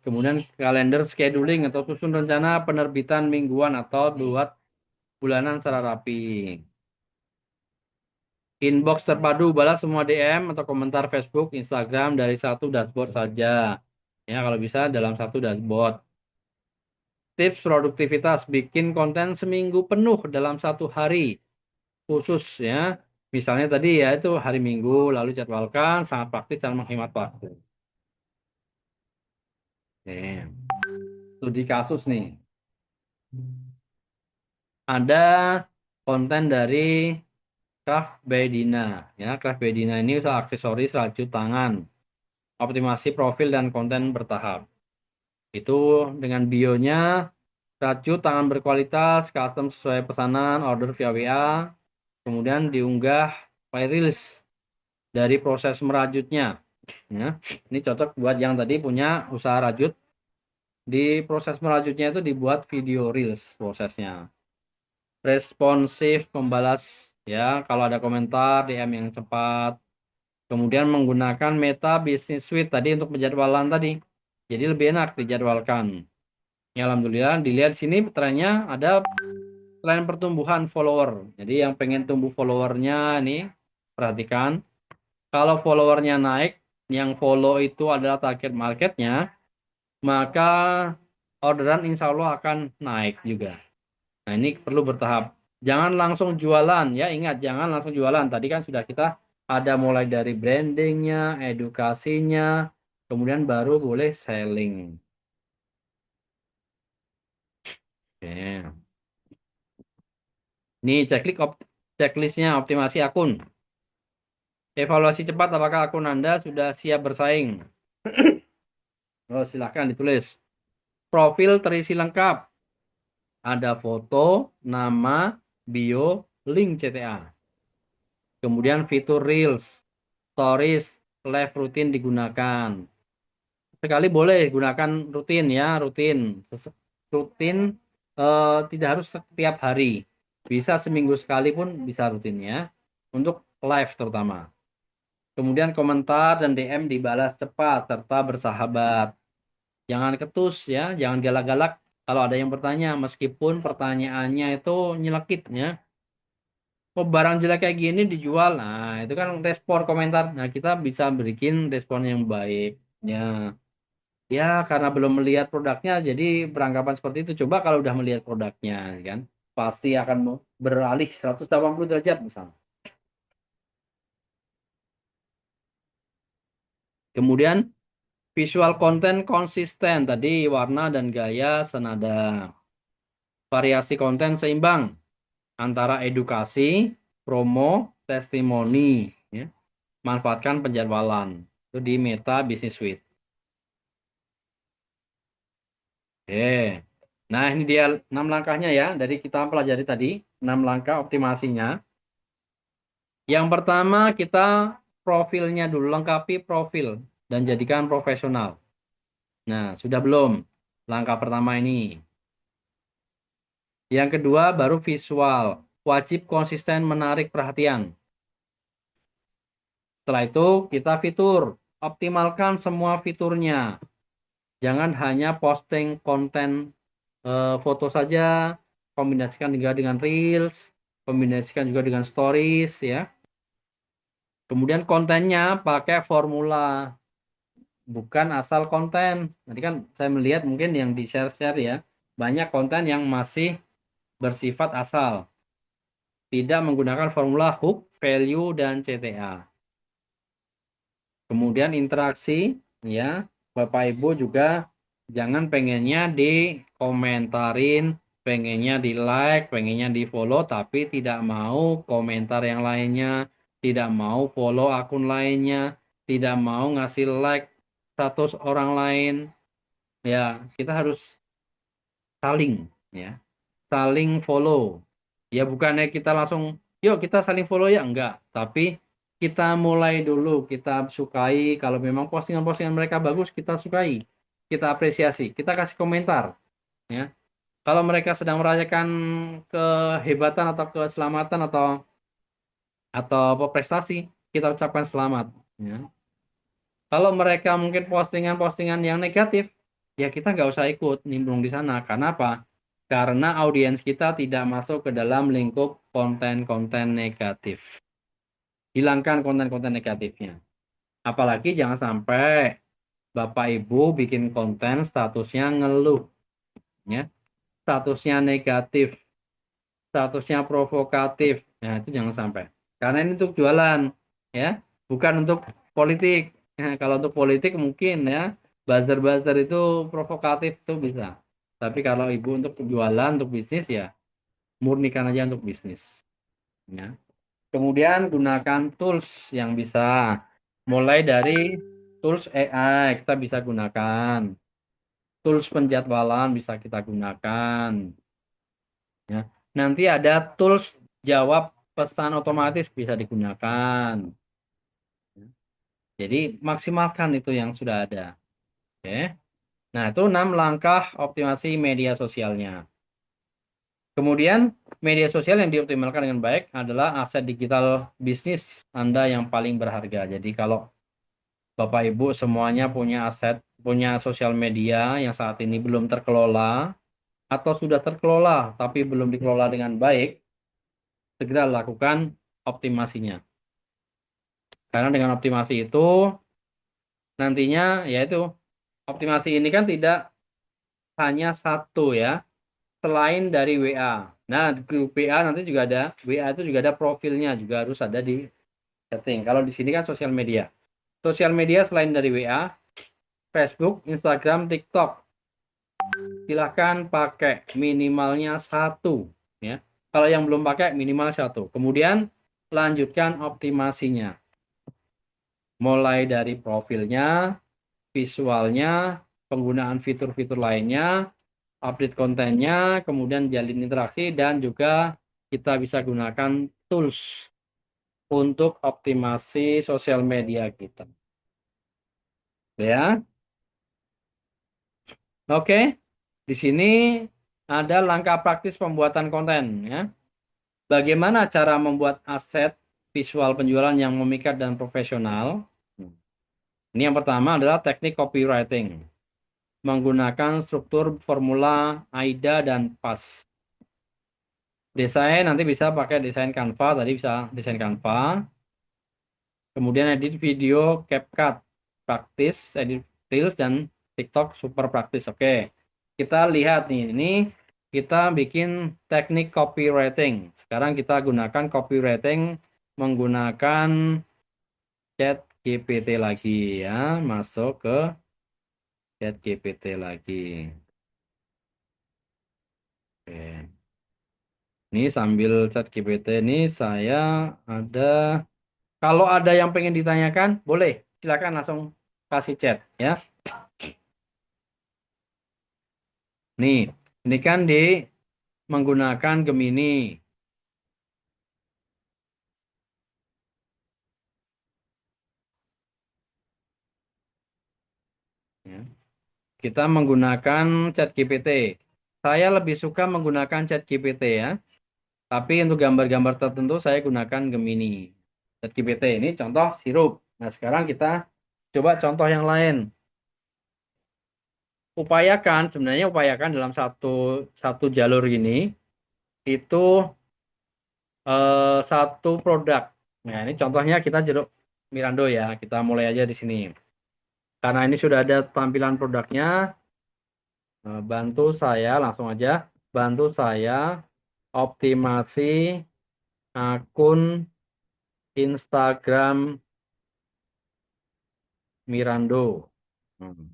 Kemudian kalender scheduling atau susun rencana penerbitan mingguan atau buat bulanan secara rapi. Inbox terpadu, balas semua DM atau komentar Facebook, Instagram dari satu dashboard saja. Ya, kalau bisa dalam satu dashboard. Tips produktivitas, bikin konten seminggu penuh dalam satu hari khusus ya. Misalnya tadi ya itu hari Minggu lalu jadwalkan, sangat praktis dan menghemat waktu. Oke. Studi kasus nih. Ada konten dari Craft by Dina. Ya, Craft by Dina ini usaha aksesoris rajut tangan, optimasi profil dan konten bertahap. Itu dengan bionya rajut tangan berkualitas, custom sesuai pesanan, order via WA, kemudian diunggah file reels dari proses merajutnya. Ya, ini cocok buat yang tadi punya usaha rajut. Di proses merajutnya itu dibuat video reels prosesnya. Responsif, membalas ya kalau ada komentar, DM yang cepat. Kemudian menggunakan Meta Business Suite tadi untuk penjadwalan tadi. Jadi lebih enak dijadwalkan. Ya, alhamdulillah dilihat sini trennya ada tren pertumbuhan follower. Jadi yang pengen tumbuh followernya nih perhatikan. Kalau followernya naik, yang follow itu adalah target marketnya, maka orderan insya Allah akan naik juga. Nah, ini perlu bertahap. Jangan langsung jualan ya, ingat jangan langsung jualan. Tadi kan sudah kita ada mulai dari brandingnya, edukasinya, kemudian baru boleh selling. Oke. Nih checklistnya optimasi akun. Evaluasi cepat apakah akun Anda sudah siap bersaing. Oh, silahkan ditulis. Profil terisi lengkap. Ada foto, nama, bio, link CTA. Kemudian fitur Reels, Stories, Live rutin digunakan. Sekali boleh gunakan rutin ya, rutin. Rutin tidak harus setiap hari. Bisa seminggu sekali pun bisa rutin ya. Untuk live terutama. Kemudian komentar dan DM dibalas cepat serta bersahabat. Jangan ketus ya, jangan galak-galak. Kalau ada yang bertanya, meskipun pertanyaannya itu nyelekit ya. Oh, barang jelek kayak gini dijual. Nah, itu kan respon komentar. Nah, kita bisa berikan respon yang baik. Ya, ya karena belum melihat produknya, jadi beranggapan seperti itu. Coba kalau udah melihat produknya, kan, pasti akan beralih 180 derajat misalnya. Kemudian visual konten konsisten tadi warna dan gaya senada. Variasi konten seimbang antara edukasi, promo, testimoni. Ya. Manfaatkan penjadwalan. Itu di Meta Business Suite. Oke. Nah, ini dia 6 langkahnya ya. Dari kita pelajari tadi, 6 langkah optimasinya. Yang pertama, kita profilnya dulu. Lengkapi profil dan jadikan profesional. Nah, sudah belum? Langkah pertama ini. Yang kedua, baru visual. Wajib konsisten menarik perhatian. Setelah itu, kita fitur. Optimalkan semua fiturnya. Jangan hanya posting konten foto saja, kombinasikan juga dengan Reels, kombinasikan juga dengan Stories ya. Kemudian kontennya pakai formula, bukan asal konten. Nanti kan saya melihat mungkin yang di share-share ya, banyak konten yang masih bersifat asal. tidak menggunakan formula hook, value, dan CTA. Kemudian interaksi, ya, Bapak Ibu juga jangan pengennya dikomentarin, pengennya di like, pengennya di follow, tapi tidak mau komentar yang lainnya, tidak mau follow akun lainnya, tidak mau ngasih like status orang lain. Ya, kita harus saling, ya, saling follow. Ya, bukannya kita langsung, yuk kita saling follow ya, enggak. Tapi kita mulai dulu, kita sukai, kalau memang postingan-postingan mereka bagus, kita sukai, kita apresiasi, kita kasih komentar, ya. Kalau mereka sedang merayakan kehebatan atau keselamatan atau apa prestasi, kita ucapkan selamat, ya. Kalau mereka mungkin postingan-postingan yang negatif, ya kita nggak usah ikut nimbrung di sana. Karena apa? Karena audiens kita tidak masuk ke dalam lingkup konten-konten negatif. Hilangkan konten-konten negatifnya. Apalagi jangan sampai Bapak Ibu bikin konten statusnya ngeluh, ya. Statusnya negatif, statusnya provokatif. Nah, itu jangan sampai. Karena ini untuk jualan, ya, bukan untuk politik. Nah, kalau untuk politik mungkin ya, buzzer-buzzer itu provokatif itu bisa. Tapi kalau ibu untuk jualan, untuk bisnis ya, murnikan aja untuk bisnis. Ya. Kemudian gunakan tools yang bisa. Mulai dari tools AI kita bisa gunakan. Tools penjadwalan bisa kita gunakan. Ya. Nanti ada tools jawab pesan otomatis bisa digunakan. Jadi maksimalkan itu yang sudah ada. Oke. Nah, itu 6 langkah optimasi media sosialnya. Kemudian media sosial yang dioptimalkan dengan baik adalah aset digital bisnis Anda yang paling berharga. Jadi kalau Bapak Ibu semuanya punya aset, punya sosial media yang saat ini belum terkelola atau sudah terkelola tapi belum dikelola dengan baik, segera lakukan optimasinya. Karena dengan optimasi itu nantinya yaitu optimasi ini kan tidak hanya satu ya, selain dari WA. Nah, grup WA nanti juga ada, WA itu juga ada profilnya, juga harus ada di setting. Kalau di sini kan sosial media. Sosial media selain dari WA, Facebook, Instagram, TikTok, silahkan pakai minimalnya satu. Ya. Kalau yang belum pakai minimal satu. Kemudian lanjutkan optimasinya. Mulai dari profilnya, visualnya, penggunaan fitur-fitur lainnya, update kontennya, kemudian jalin interaksi, dan juga kita bisa gunakan tools untuk optimasi sosial media kita. Ya, oke. Di sini ada langkah praktis pembuatan konten. Ya, bagaimana cara membuat aset visual penjualan yang memikat dan profesional? Ini yang pertama adalah teknik copywriting, menggunakan struktur formula AIDA dan PAS. Desain nanti bisa pakai desain Canva, tadi bisa desain Canva. Kemudian edit video, CapCut, praktis, edit Reels, dan TikTok super praktis. Oke, kita lihat nih, ini kita bikin teknik copywriting. Sekarang kita gunakan copywriting menggunakan chat GPT lagi ya, masuk ke chat GPT lagi. Oke. Ini sambil chat GPT ini saya ada, kalau ada yang pengen ditanyakan, boleh, silakan langsung kasih chat ya. Nih, ini kan di menggunakan Gemini. Ya. Kita menggunakan ChatGPT. Saya lebih suka menggunakan ChatGPT ya. Tapi untuk gambar-gambar tertentu saya gunakan Gemini. ChatGPT ini contoh sirup. Nah, sekarang kita coba contoh yang lain. Upayakan, sebenarnya upayakan dalam satu satu jalur ini itu satu produk. Nah, ini contohnya kita jeruk Mirando ya. Kita mulai aja di sini. Karena ini sudah ada tampilan produknya, bantu saya langsung aja, bantu saya optimasi akun Instagram Mirando. Hmm.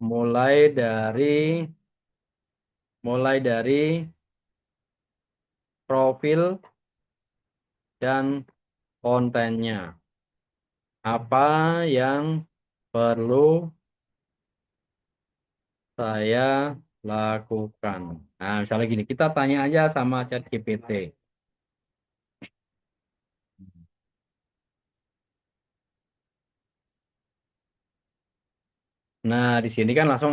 Mulai dari profil dan kontennya. Apa yang perlu saya lakukan? Nah, misalnya gini, kita tanya aja sama ChatGPT. Nah, di sini kan langsung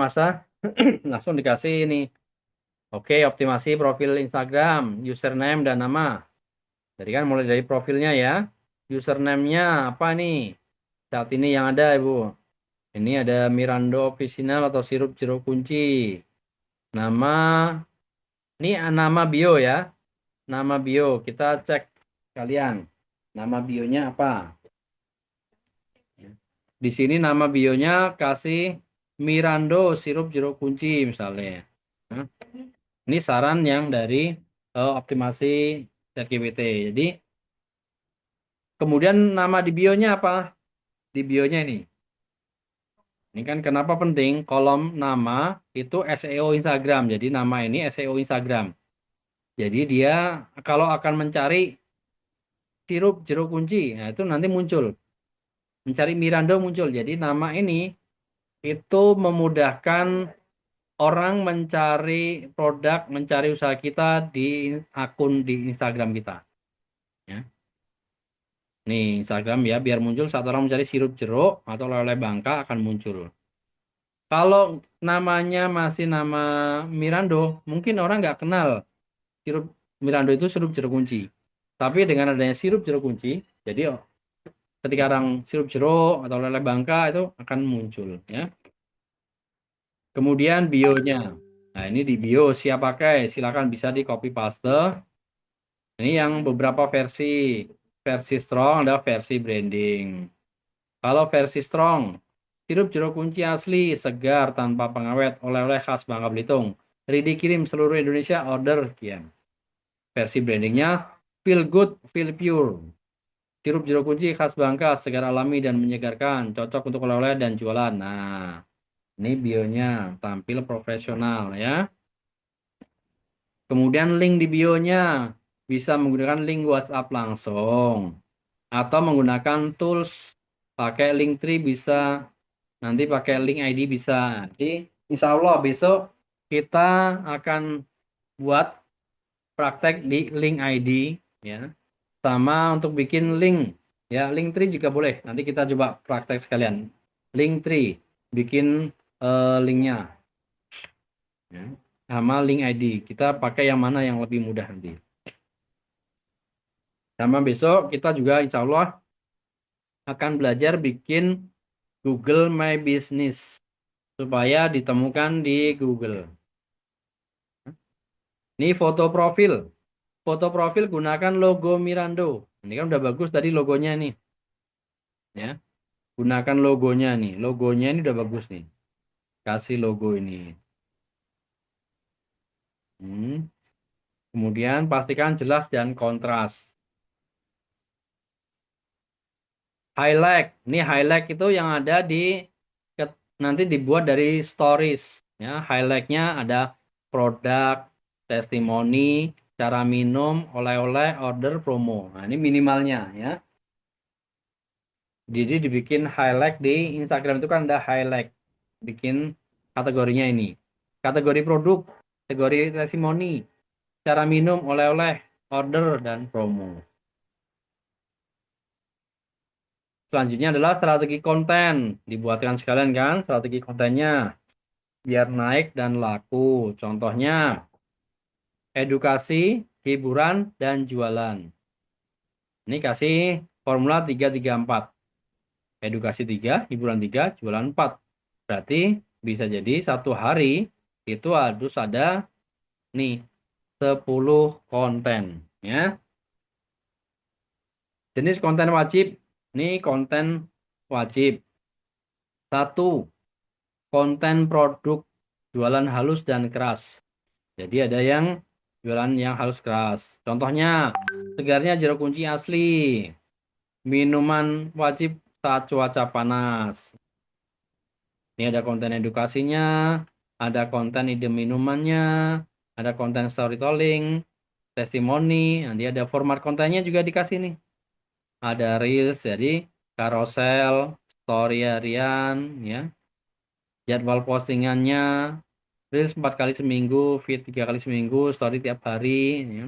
langsung dikasih ini. Oke, optimasi profil Instagram, username dan nama. Jadi kan mulai dari profilnya ya. Username-nya apa nih? Saat ini yang ada, Ibu. Ini ada Mirando Official atau sirup jeruk kunci. Nama, ini nama bio ya. Nama bio, kita cek kalian. Nama bionya apa? Di sini nama bionya kasih Mirando sirup jeruk kunci misalnya. Nah, ini saran yang dari optimasi ChatGPT. Jadi kemudian nama di bionya apa? Di bionya ini. Ini kan kenapa penting? Kolom nama itu SEO Instagram. Jadi nama ini SEO Instagram. Jadi dia kalau akan mencari sirup jeruk kunci, nah itu nanti muncul. Mencari Mirando muncul. Jadi nama ini itu memudahkan orang mencari produk, mencari usaha kita di akun di Instagram kita. Ya. Nih Instagram ya, biar muncul saat orang mencari sirup jeruk atau oleh-oleh Bangka akan muncul. Kalau namanya masih nama Mirando, mungkin orang nggak kenal sirup Mirando itu sirup jeruk kunci. Tapi dengan adanya sirup jeruk kunci, jadi ketika orang sirup jeruk atau lele Bangka itu akan muncul ya. Kemudian bionya. Nah, ini di bio siap pakai, silakan bisa di copy paste. Ini yang beberapa versi. Versi strong adalah versi branding. Kalau versi strong, sirup jeruk kunci asli, segar, tanpa pengawet, oleh-oleh khas Bangka Belitung. Ready kirim seluruh Indonesia, order kian. Versi brandingnya, feel good, feel pure. Sirup jeruk kunci khas Bangka, segar alami dan menyegarkan, cocok untuk oleh-oleh dan jualan. Nah, ini bionya, tampil profesional ya. Kemudian link di bionya, bisa menggunakan link WhatsApp langsung. Atau menggunakan tools, pakai Linktree bisa, nanti pakai link ID bisa. Jadi, insya Allah besok kita akan buat praktek di link ID ya. Sama untuk bikin link ya, Linktree juga boleh. Nanti kita coba praktek sekalian. Linktree bikin linknya ya. Sama link ID. Kita pakai yang mana yang lebih mudah nanti. Sama besok kita juga insya Allah akan belajar bikin Google My Business supaya ditemukan di Google. Ini foto profil. Foto profil gunakan logo Mirando. Ini kan udah bagus tadi logonya nih. Ya, gunakan logonya nih. Logonya ini udah bagus nih. Kasih logo ini. Hmm. Kemudian pastikan jelas dan kontras. Highlight. Ini highlight itu yang ada di nanti dibuat dari stories. Ya, highlightnya ada produk, testimoni, cara minum, oleh-oleh, order, promo. Nah, ini minimalnya ya. Jadi dibikin highlight di Instagram itu kan ada highlight. Bikin kategorinya ini. Kategori produk, kategori testimoni, cara minum, oleh-oleh, order, dan promo. Selanjutnya adalah strategi konten. Dibuatkan sekalian kan strategi kontennya. Biar naik dan laku. Contohnya, edukasi, hiburan, dan jualan. Ini kasih formula 334. Edukasi 3, hiburan 3, jualan 4. Berarti bisa jadi satu hari itu harus ada nih 10 konten. Ya. Jenis konten wajib. Ini konten wajib. Satu, konten produk jualan halus dan keras. Jadi ada yang jualan yang halus keras. Contohnya, segarnya jeruk kunci asli, minuman wajib saat cuaca panas. Ini ada konten edukasinya, ada konten ide minumannya, ada konten storytelling, testimoni, nanti ada format kontennya juga dikasih nih. Ada reels, jadi carousel, story harian, ya, jadwal postingannya, reels 4 kali seminggu, feed 3 kali seminggu, story tiap hari, ya.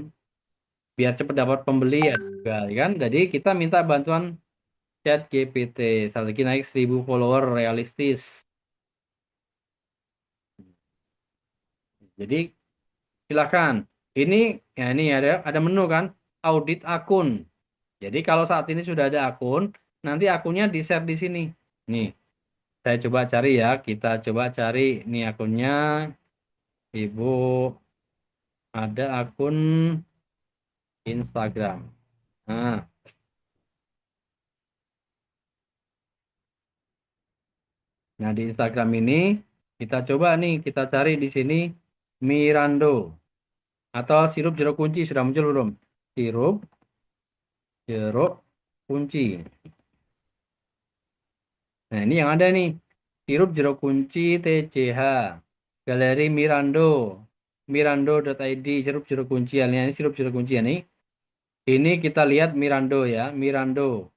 Biar cepat dapat pembeli ya juga, ya kan? Jadi kita minta bantuan Chat GPT, saat lagi naik 1.000 follower realistis. Jadi silakan. Ini ya ini ada menu kan, audit akun. Jadi kalau saat ini sudah ada akun, nanti akunnya di-share di sini. Nih, saya coba cari ya. Kita coba cari nih akunnya. Ibu ada akun Instagram. Nah, nah, di Instagram ini kita coba nih, kita cari di sini Mirando atau sirup jeruk kunci sudah muncul belum? Sirup jeruk kunci. Nah, ini yang ada nih. Sirup jeruk kunci TCH. Galeri Mirando. Mirando.id sirup jeruk kunci. Ini sirup jeruk kunci ya nih. Ini kita lihat Mirando ya. Mirando.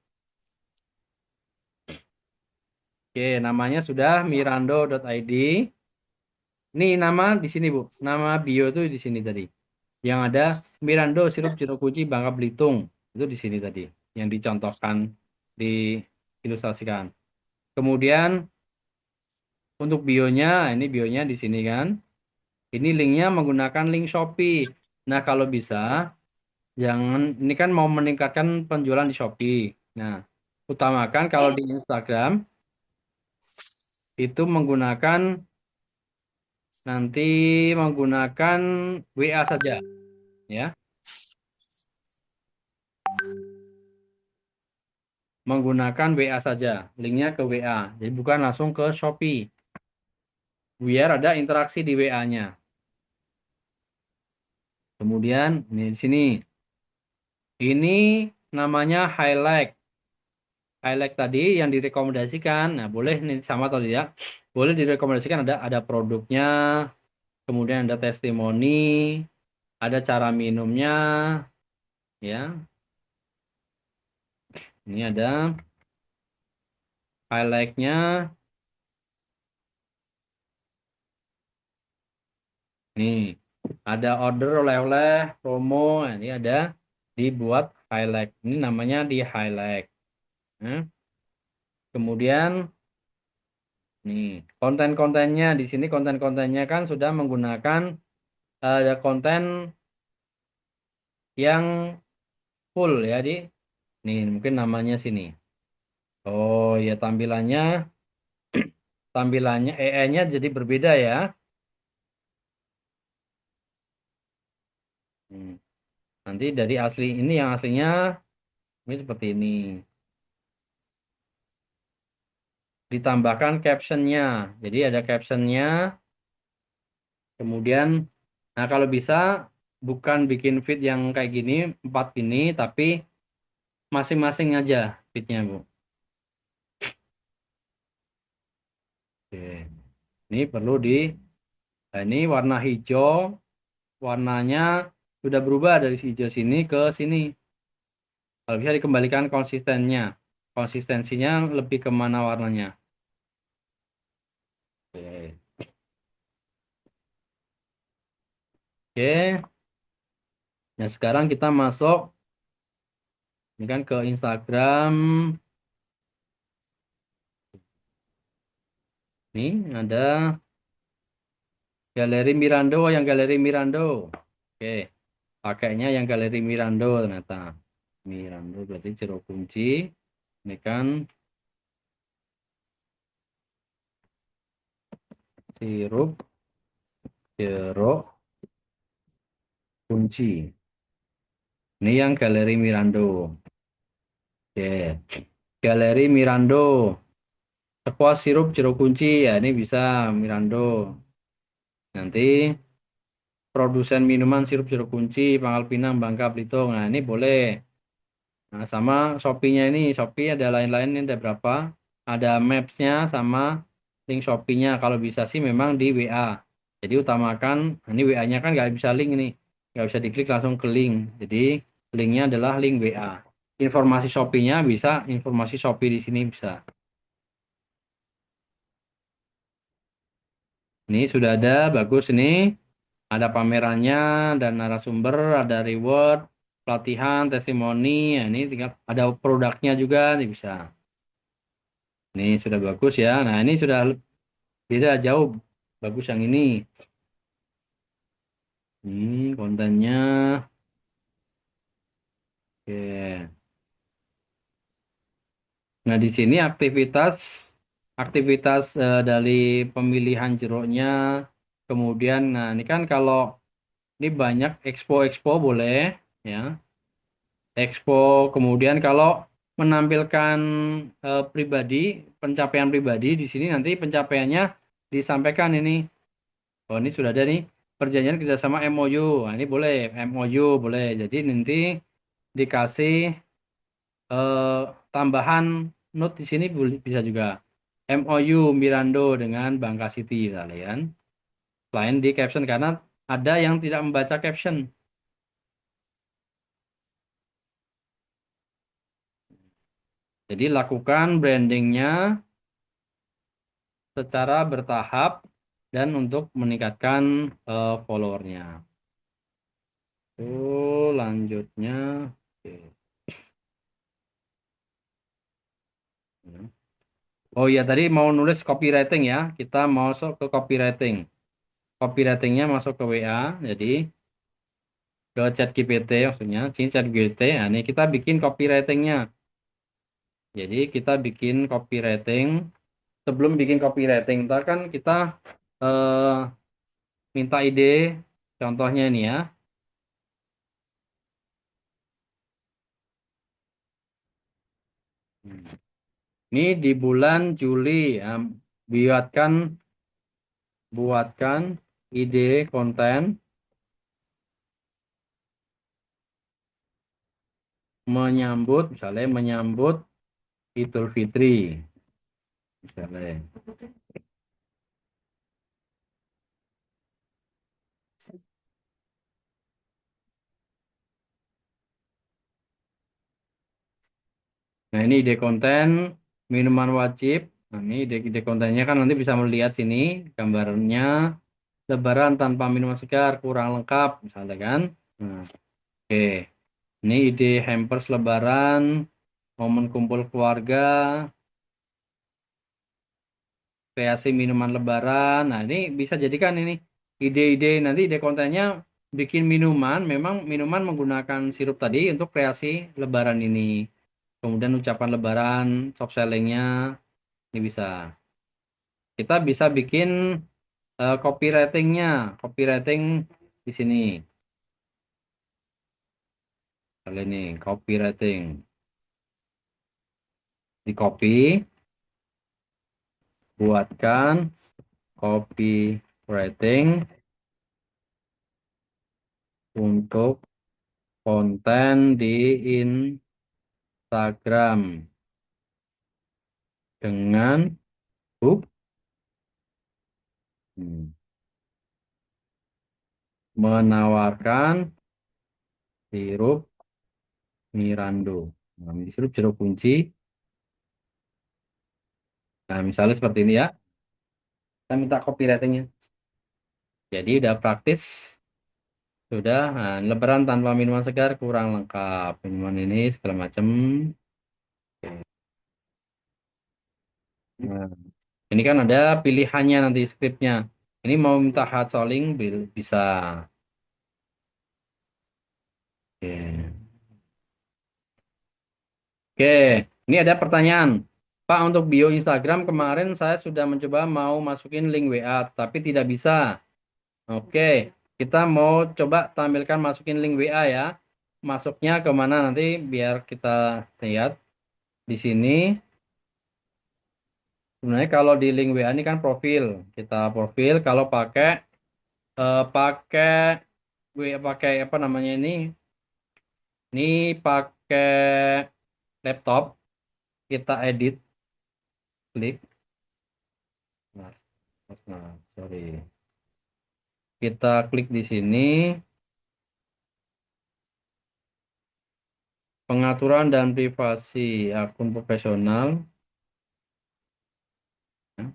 Oke, namanya sudah mirando.id. Ini nama di sini, Bu. Nama bio itu di sini tadi. Yang ada Mirando sirup jeruk kunci Bangka Belitung. Itu di sini tadi. Yang dicontohkan, diilustrasikan. Kemudian untuk bionya, ini bionya di sini kan. Ini linknya menggunakan link Shopee. Nah, kalau bisa, jangan, ini kan mau meningkatkan penjualan di Shopee. Nah, utamakan kalau di Instagram, itu menggunakan, nanti menggunakan WA saja. Ya, menggunakan WA saja. Linknya ke WA. Jadi bukan langsung ke Shopee. Biar ada interaksi di WA-nya. Kemudian, ini di sini. Ini namanya highlight. Highlight tadi yang direkomendasikan. Nah, boleh nih sama atau tidak? Boleh direkomendasikan ada produknya, kemudian ada testimoni, ada cara minumnya, ya. Ini ada highlightnya. Nih, ada order oleh-oleh, promo. Nah, ini ada dibuat highlight. Ini namanya di highlight. Nah, kemudian nih konten-kontennya di sini konten-kontennya kan sudah menggunakan ada konten yang full ya di nih mungkin namanya sini. Oh ya tampilannya AI-nya jadi berbeda ya. Hmm. Nanti dari asli ini yang aslinya ini seperti ini. Ditambahkan captionnya. Jadi ada captionnya. Kemudian, nah kalau bisa bukan bikin feed yang kayak gini, 4 ini, tapi masing-masing aja feednya, Bu. Oke. Ini perlu nah, ini warna hijau, warnanya sudah berubah dari si hijau sini ke sini. Kalau bisa dikembalikan konsistennya. Konsistensinya lebih kemana warnanya. Oke. Oke. Nah, sekarang kita masuk ini kan ke Instagram. Nih, ada Galeri Mirando, yang Galeri Mirando. Oke, pakainya yang Galeri Mirando ternyata. Mirando berarti jeruk kunci. Ini kan sirup jeruk kunci. Ini yang Galeri Mirando. Oke, Galeri Mirando. Sebuah sirup jeruk kunci ya ini bisa Mirando. Nanti produsen minuman sirup jeruk kunci, Pangkal Pinang, Bangka, Belitung. Nah, ini boleh. Nah, sama Shopee-nya ini, Shopee ada lain-lain ini ada berapa? Ada Maps-nya sama link Shopee-nya. Kalau bisa sih memang di WA. Jadi utamakan, nah, ini WA-nya kan nggak bisa link ini, nggak bisa diklik langsung ke link. Jadi linknya adalah link WA. Informasi Shopee-nya bisa, informasi Shopee di sini bisa. Ini sudah ada, bagus ini. Ada pamerannya, dan narasumber, ada reward, pelatihan, testimoni. Ya, ini tinggal ada produknya juga, nih bisa. Ini sudah bagus ya. Nah, ini sudah beda jauh. Bagus yang ini. Ini kontennya. Oke. Nah, di sini aktivitas aktivitas dari pemilihan jeruknya. Kemudian, nah ini kan kalau ini banyak expo-expo boleh ya. Expo, kemudian kalau menampilkan pribadi, pencapaian pribadi di sini nanti pencapaiannya disampaikan ini. Oh, ini sudah ada nih perjanjian kerjasama MOU. Nah, ini boleh MOU boleh. Jadi nanti dikasih eh, tambahan note di sini bisa juga MOU Mirando dengan Bangka City kalian. Selain di caption karena ada yang tidak membaca caption. Jadi lakukan brandingnya secara bertahap dan untuk meningkatkan followernya. Lanjutnya. Oke. Oh iya tadi mau nulis copywriting ya. Kita masuk ke copywriting. Copywritingnya masuk ke WA. Jadi ke chat GPT maksudnya. Sini chat GPT. Nah, ini kita bikin copywritingnya. Jadi kita bikin copywriting. Sebelum bikin copywriting, ntar kan kita eh, minta ide. Contohnya ini ya. Ini di bulan Juli ya, buatkan buatkan ide konten menyambut misalnya menyambut Idul Fitri misalnya. Nah, ini ide konten minuman wajib. Nah, ini ide kontennya kan nanti bisa melihat sini gambarnya Lebaran tanpa minuman segar kurang lengkap misalnya kan. Nah, oke. Ini ide hampers Lebaran, momen kumpul keluarga, kreasi minuman lebaran. Nah, ini bisa jadikan ini ide-ide nanti ide kontennya bikin minuman, memang minuman menggunakan sirup tadi untuk kreasi lebaran ini. Kemudian ucapan lebaran, soft sellingnya ini bisa. Kita bisa bikin copywritingnya, copywriting di sini. Kali ini copywriting di copy, buatkan copywriting untuk konten di Instagram dengan hook hmm, menawarkan sirup Mirando. Nah, ini sirup jeruk kunci. Nah, misalnya seperti ini ya. Kita minta copywritingnya. Jadi udah praktis. Sudah. Nah, lebaran tanpa minuman segar kurang lengkap. Minuman ini segala macam. Nah, ini kan ada pilihannya nanti skripnya. Ini mau minta hard selling bisa. Oke. Oke, ini ada pertanyaan. Pak, untuk bio Instagram kemarin saya sudah mencoba mau masukin link WA, tetapi tidak bisa. Oke, kita mau coba tampilkan masukin link WA ya. Masuknya kemana nanti biar kita lihat di sini. Sebenarnya kalau di link WA ini kan profil. Kita profil kalau pakai pakai pakai apa namanya ini? Ini pakai laptop, kita edit, klik. Nah, sorry. Kita klik di sini, pengaturan dan privasi akun profesional.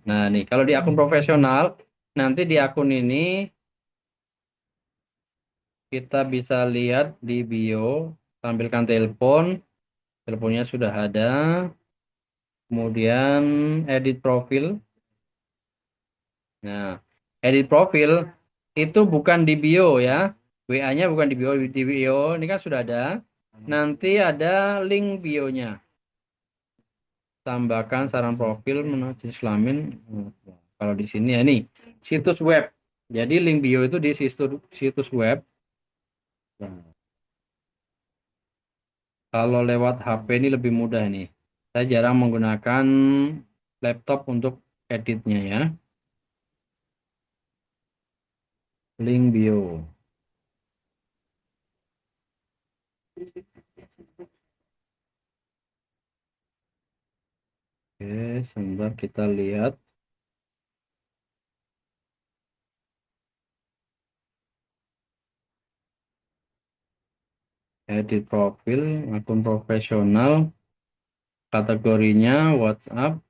Nah, nih, kalau di akun profesional, nanti di akun ini kita bisa lihat di bio, tampilkan telepon, teleponnya sudah ada. Kemudian edit profil. Nah, edit profil itu bukan di bio ya. WA-nya bukan di bio ini kan sudah ada. Nanti ada link bionya. Tambahkan saran profil menurut jenis kelamin. Kalau di sini ya nih, situs web. Jadi link bio itu di situs web. Nah, kalau lewat HP ini lebih mudah nih. Saya jarang menggunakan laptop untuk editnya ya. Link bio. Oke, sebentar kita lihat. Edit profil, akun profesional, kategorinya WhatsApp.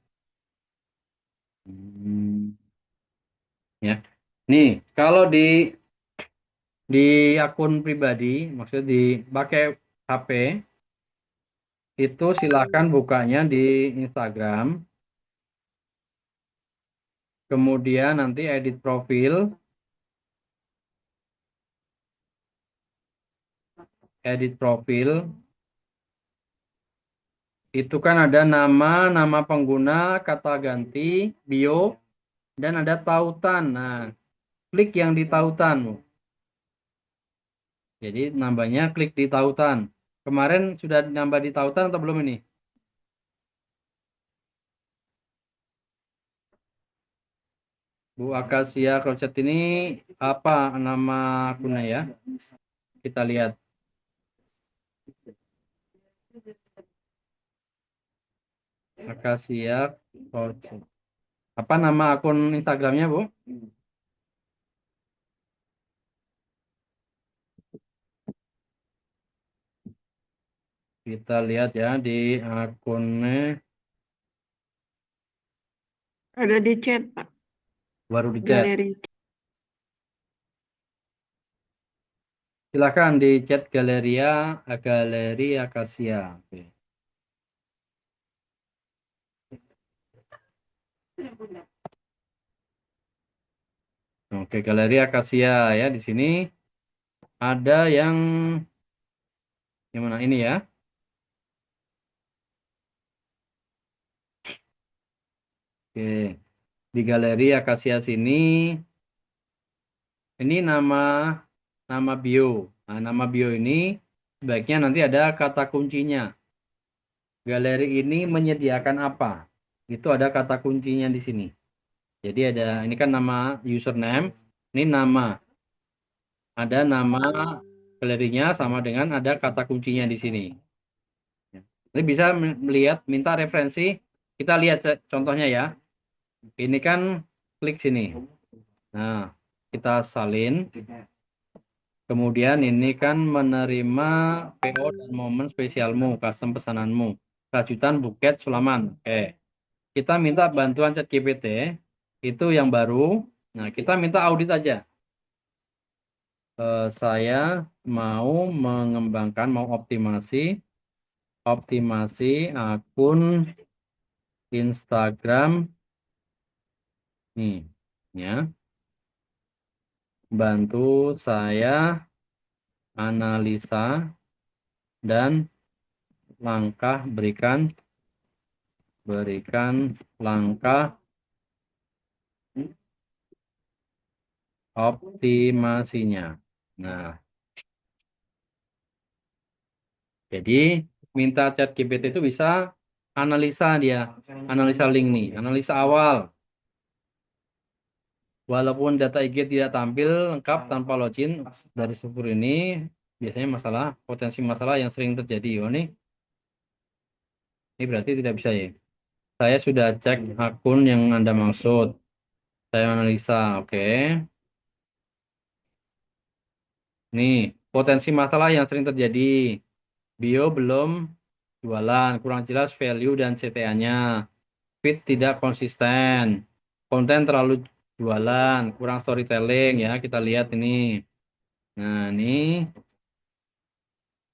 Hmm, ya. Nih, kalau di akun pribadi, maksudnya di pakai HP, itu silakan bukanya di Instagram, kemudian nanti edit profil, itu kan ada nama pengguna, kata ganti, bio, dan ada tautan. Nah, klik yang di tautan. Jadi nambahnya klik di tautan. Kemarin sudah nambah di tautan atau belum ini? Bu Akasia Crochet ini apa nama akunnya ya? Kita lihat. Akasia Crochet. Apa nama akun Instagramnya, Bu? Kita lihat ya di akunnya Ada di chat, Pak. baru di chat. Galeri. Silakan di chat Galeri Akasia. Oke. Oke, Galeri Akasia ya di sini ada yang mana ini ya? Oke. Di Galeri Akasia sini ini nama bio. Nah, nama bio ini sebaiknya nanti ada kata kuncinya. Galeri ini menyediakan apa? Itu ada kata kuncinya di sini. Jadi ada ini kan nama username, ini ada nama galerinya sama dengan ada kata kuncinya di sini. Ini bisa melihat minta referensi. Kita lihat contohnya ya. Ini kan klik sini. Nah, kita salin. Kemudian ini kan menerima PO dan momen spesialmu, custom pesananmu. Rajutan buket Sulaman. Oke. Kita minta bantuan ChatGPT itu yang baru. Nah, kita minta audit aja. Saya mau mengembangkan, mau optimasi akun Instagram nih, ya. Bantu saya analisa dan langkah berikan langkah optimasinya. Nah, jadi minta chat GPT itu bisa analisa dia, analisa link nih, analisa awal. Walaupun data IG tidak tampil lengkap tanpa login dari struktur ini, biasanya potensi masalah yang sering terjadi. Oh, ini berarti tidak bisa ya. Saya sudah cek akun yang Anda maksud. Saya analisa, oke. Nih, potensi masalah yang sering terjadi. Bio belum jualan, kurang jelas value dan CTA-nya. Feed tidak konsisten. Konten terlalu jualan, kurang storytelling ya. Kita lihat ini. Nah, ini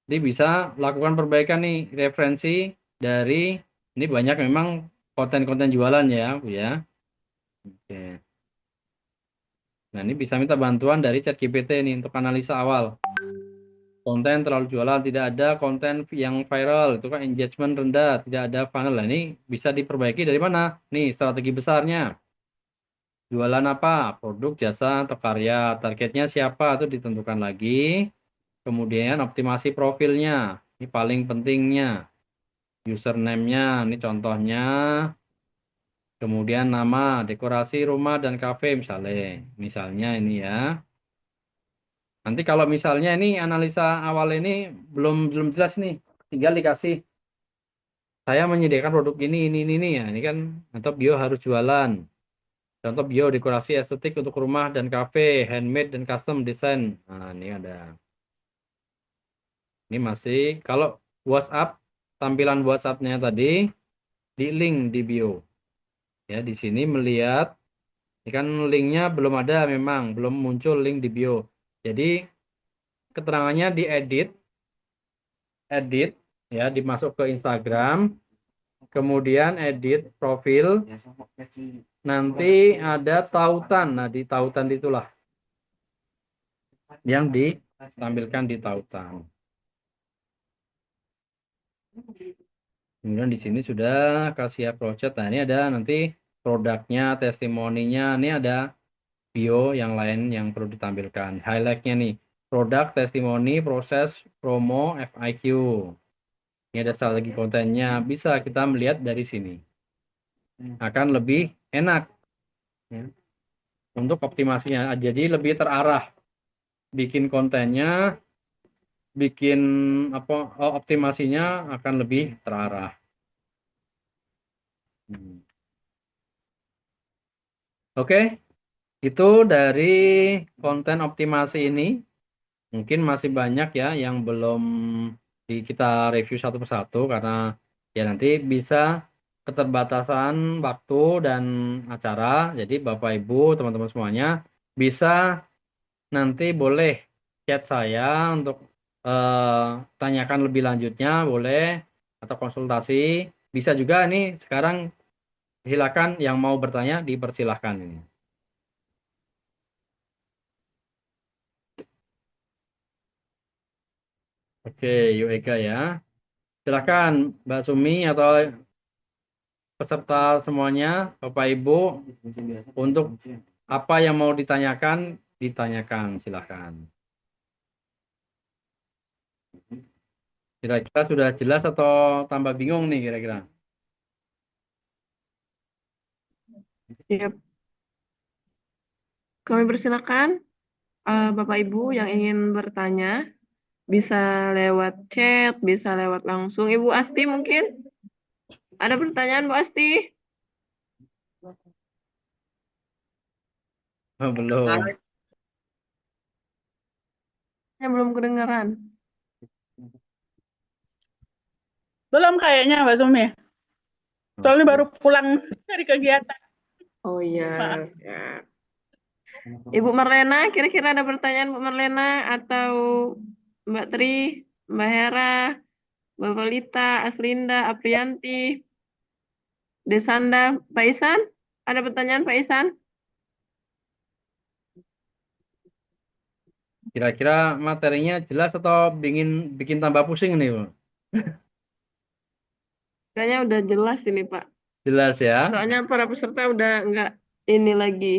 bisa lakukan perbaikan nih, referensi dari ini banyak memang konten-konten jualan ya, Bu ya. Oke. Nah, ini bisa minta bantuan dari ChatGPT nih untuk analisa awal. Konten terlalu jualan, tidak ada konten yang viral, itu kan engagement rendah, tidak ada funnel. Nah, ini bisa diperbaiki dari mana? Nih, strategi besarnya. Jualan apa? Produk, jasa, atau karya. Targetnya siapa? Itu ditentukan lagi. Kemudian optimasi profilnya. Ini paling pentingnya. Username-nya, ini contohnya. Kemudian nama, dekorasi rumah dan kafe misalnya. Misalnya ini ya. Nanti kalau misalnya ini analisa awal ini belum belum jelas nih, tinggal dikasih saya menyediakan produk ini ya. Ini kan atau bio harus jualan. Contoh bio dekorasi estetik untuk rumah dan kafe, handmade dan custom design. Nah, ini ada. Ini masih kalau WhatsApp tampilan WhatsApp-nya tadi di link di bio. Ya, di sini melihat ini kan linknya belum ada memang, belum muncul link di bio. Jadi keterangannya diedit, edit ya, dimasuk ke Instagram, kemudian edit profil, nanti ada tautan. Nah, di tautan itulah yang ditampilkan di tautan. Kemudian di sini sudah kasih project. Nah, ini ada nanti produknya, testimoninya, ini ada bio yang lain yang perlu ditampilkan. Highlightnya nih, produk, testimoni, proses, promo, FIQ. Ini ada strategi kontennya. Bisa kita melihat dari sini. Akan lebih enak ya, untuk optimasinya. Jadi lebih terarah. Bikin kontennya, bikin apa optimasinya akan lebih terarah. Hmm. Oke, itu dari konten optimasi ini. Mungkin masih banyak ya yang belum kita review satu persatu karena ya nanti bisa keterbatasan waktu dan acara. Jadi Bapak Ibu, teman-teman semuanya bisa nanti boleh chat saya untuk tanyakan lebih lanjutnya, boleh atau konsultasi. Bisa juga nih sekarang silakan yang mau bertanya dipersilahkan ini. Oke, yuk Eka ya. Silakan Mbak Sumi atau peserta semuanya, Bapak Ibu, untuk apa yang mau ditanyakan, ditanyakan, silakan. Kira-kira sudah jelas atau tambah bingung nih kira-kira? Yap. Kami persilakan Bapak Ibu yang ingin bertanya bisa lewat chat, bisa lewat langsung. Ibu Asti mungkin ada pertanyaan Bu Asti? Oh, belum. Belum kedengaran. Belum kayaknya Mbak Sumi. Soalnya Oke. baru pulang dari kegiatan. Oh iya, Maaf. siap. Ibu Marlena, kira-kira ada pertanyaan Bu Marlena atau Mbak Tri, Mbak Hera, Mbak Valita, Aslinda, Aprianti, Desanda, Pak Isan? Ada pertanyaan Pak Isan? Kira-kira materinya jelas atau bikin tambah pusing nih, Bu? Kayaknya udah jelas ini Pak. Jelas ya? Soalnya para peserta udah nggak ini lagi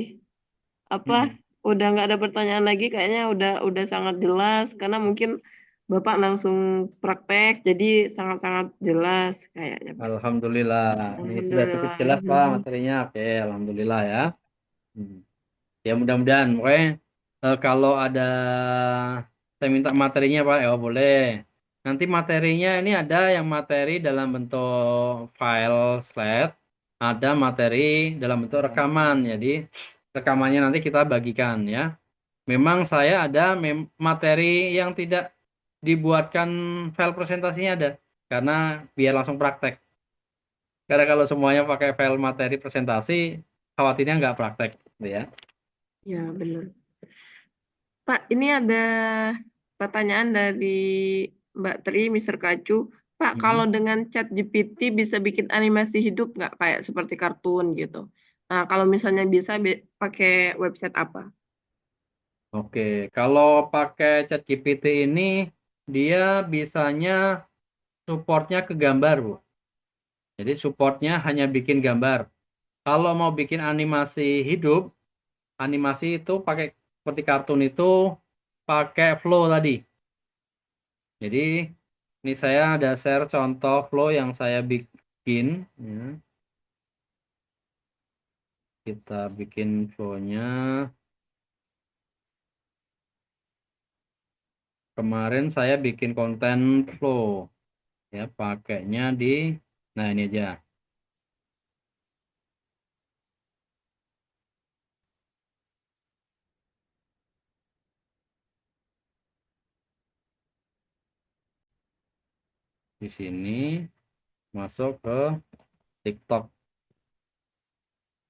apa? Hmm. Udah nggak ada pertanyaan lagi. Kayaknya udah sangat jelas karena mungkin Bapak langsung praktek, jadi sangat-sangat jelas kayaknya Pak. Alhamdulillah. Ini sudah cukup Alhamdulillah. jelas, Pak, materinya. Oke, Alhamdulillah ya. Hmm. Ya mudah-mudahan. Pokoknya kalau ada saya minta materinya Pak, ya boleh. Nanti materinya ini ada yang materi dalam bentuk file slide, ada materi dalam bentuk rekaman. Jadi rekamannya nanti kita bagikan ya. Memang saya ada materi yang tidak dibuatkan file presentasinya ada, karena biar langsung praktek. Karena kalau semuanya pakai file materi presentasi, khawatirnya nggak praktek, gitu ya. Ya, benar. Pak, ini ada pertanyaan dari Mbak Tri, Mister Kacu. Pak, kalau Mhm. dengan chat GPT bisa bikin animasi hidup nggak kayak seperti kartun gitu? Nah, kalau misalnya bisa pakai website apa? Oke, kalau pakai ChatGPT ini dia bisanya supportnya ke gambar, Bu. Jadi supportnya hanya bikin gambar. Kalau mau bikin animasi hidup, animasi itu pakai seperti kartun itu pakai Flow tadi. Jadi ini saya ada share contoh Flow yang saya bikin. Ya. Kita bikin Flow-nya. Kemarin saya bikin konten Flow. Ya, pakainya di, nah ini aja. Di sini masuk ke TikTok.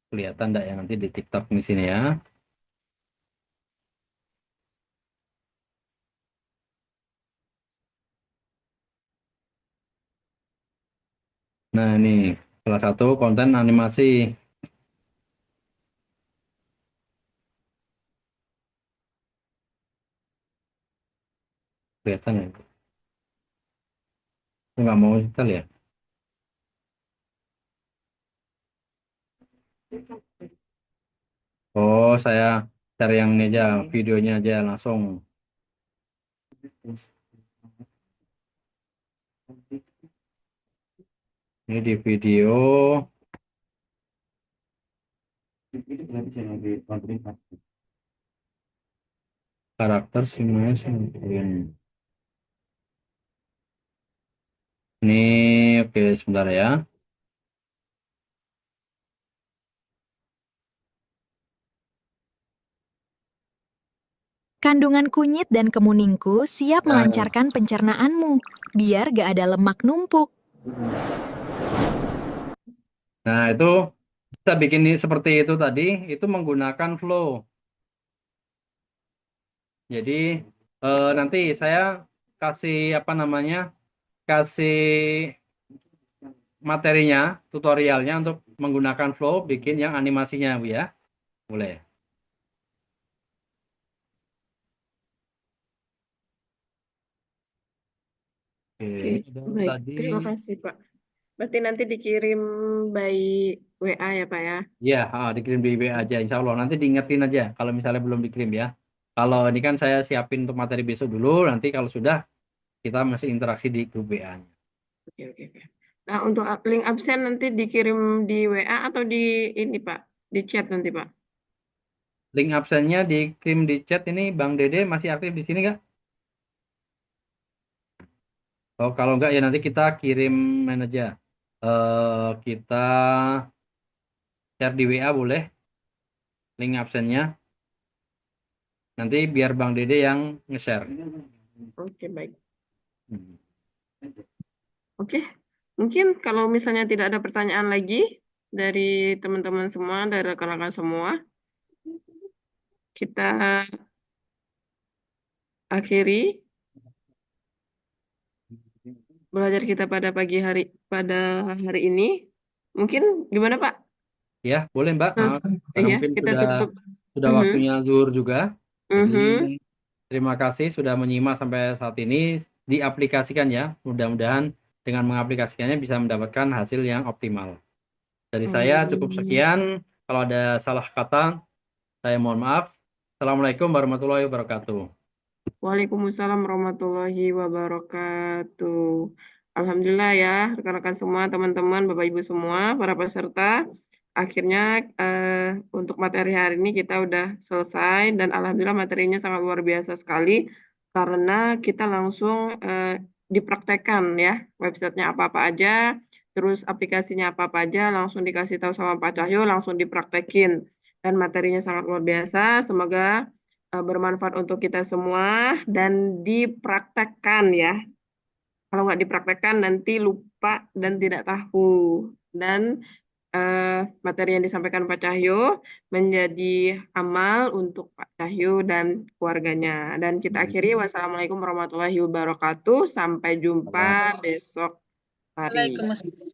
Kelihatan enggak ya nanti di TikTok di sini ya. Nah, ini salah satu konten animasi. Kelihatan ya. Aku nggak mau install ya. Oh, saya cari yang ini aja, videonya aja langsung. Ini di video. Karakter semuanya ini. Ini oke sebentar ya. Kandungan kunyit dan kemuningku siap Nah, melancarkan pencernaanmu, biar gak ada lemak numpuk. nah, itu kita bikin seperti itu tadi, itu menggunakan Flow. Jadi nanti saya kasih apa namanya, kasih materinya, tutorialnya untuk menggunakan Flow, bikin yang animasinya, Bu ya. Boleh. Oke, Oke, ini ada baik. tadi. Terima kasih, Pak. Berarti nanti dikirim by WA ya, Pak ya? Ya, dikirim di WA aja, insya Allah. Nanti diingetin aja kalau misalnya belum dikirim ya. Kalau ini kan saya siapin untuk materi besok dulu, nanti kalau sudah kita masih interaksi di grup WA-nya. Oke, oke, oke. Nah, untuk link absen nanti dikirim di WA atau di ini, Pak? Di chat nanti, Pak? Link absennya dikirim di chat ini, Bang Dede masih aktif di sini nggak? Oh, kalau nggak ya nanti kita kirim aja. Kita share di WA boleh, link absennya. Nanti biar Bang Dede yang nge-share. Oke, baik. Hmm. Oke, mungkin kalau misalnya tidak ada pertanyaan lagi dari teman-teman semua, dari rekan-rekan semua, kita akhiri belajar kita pada hari ini. Mungkin gimana, Pak? Ya, boleh Mbak. Terus, Karena ya, mungkin kita sudah tutup. sudah Mhm, waktunya zuhur juga. Jadi mhm. terima kasih sudah menyimak sampai saat ini. Diaplikasikan ya. Mudah-mudahan dengan mengaplikasikannya bisa mendapatkan hasil yang optimal. Dari saya cukup Amin. sekian. Kalau ada salah kata, saya mohon maaf. Assalamualaikum warahmatullahi wabarakatuh. Waalaikumsalam warahmatullahi wabarakatuh. Alhamdulillah ya, rekan-rekan semua, teman-teman, Bapak Ibu semua, para peserta. akhirnya untuk materi hari ini kita udah selesai dan alhamdulillah materinya sangat luar biasa sekali karena kita langsung dipraktekkan ya websitenya apa-apa aja, terus aplikasinya apa-apa aja langsung dikasih tahu sama Pak Cahyo, langsung dipraktekin dan materinya sangat luar biasa. Semoga bermanfaat untuk kita semua dan dipraktekkan ya. Kalau nggak dipraktekkan nanti lupa dan tidak tahu. Dan materi yang disampaikan Pak Cahyo menjadi amal untuk Pak Cahyo dan keluarganya. Dan kita akhiri, wassalamualaikum warahmatullahi wabarakatuh. Sampai jumpa besok hari. Waalaikumsalam.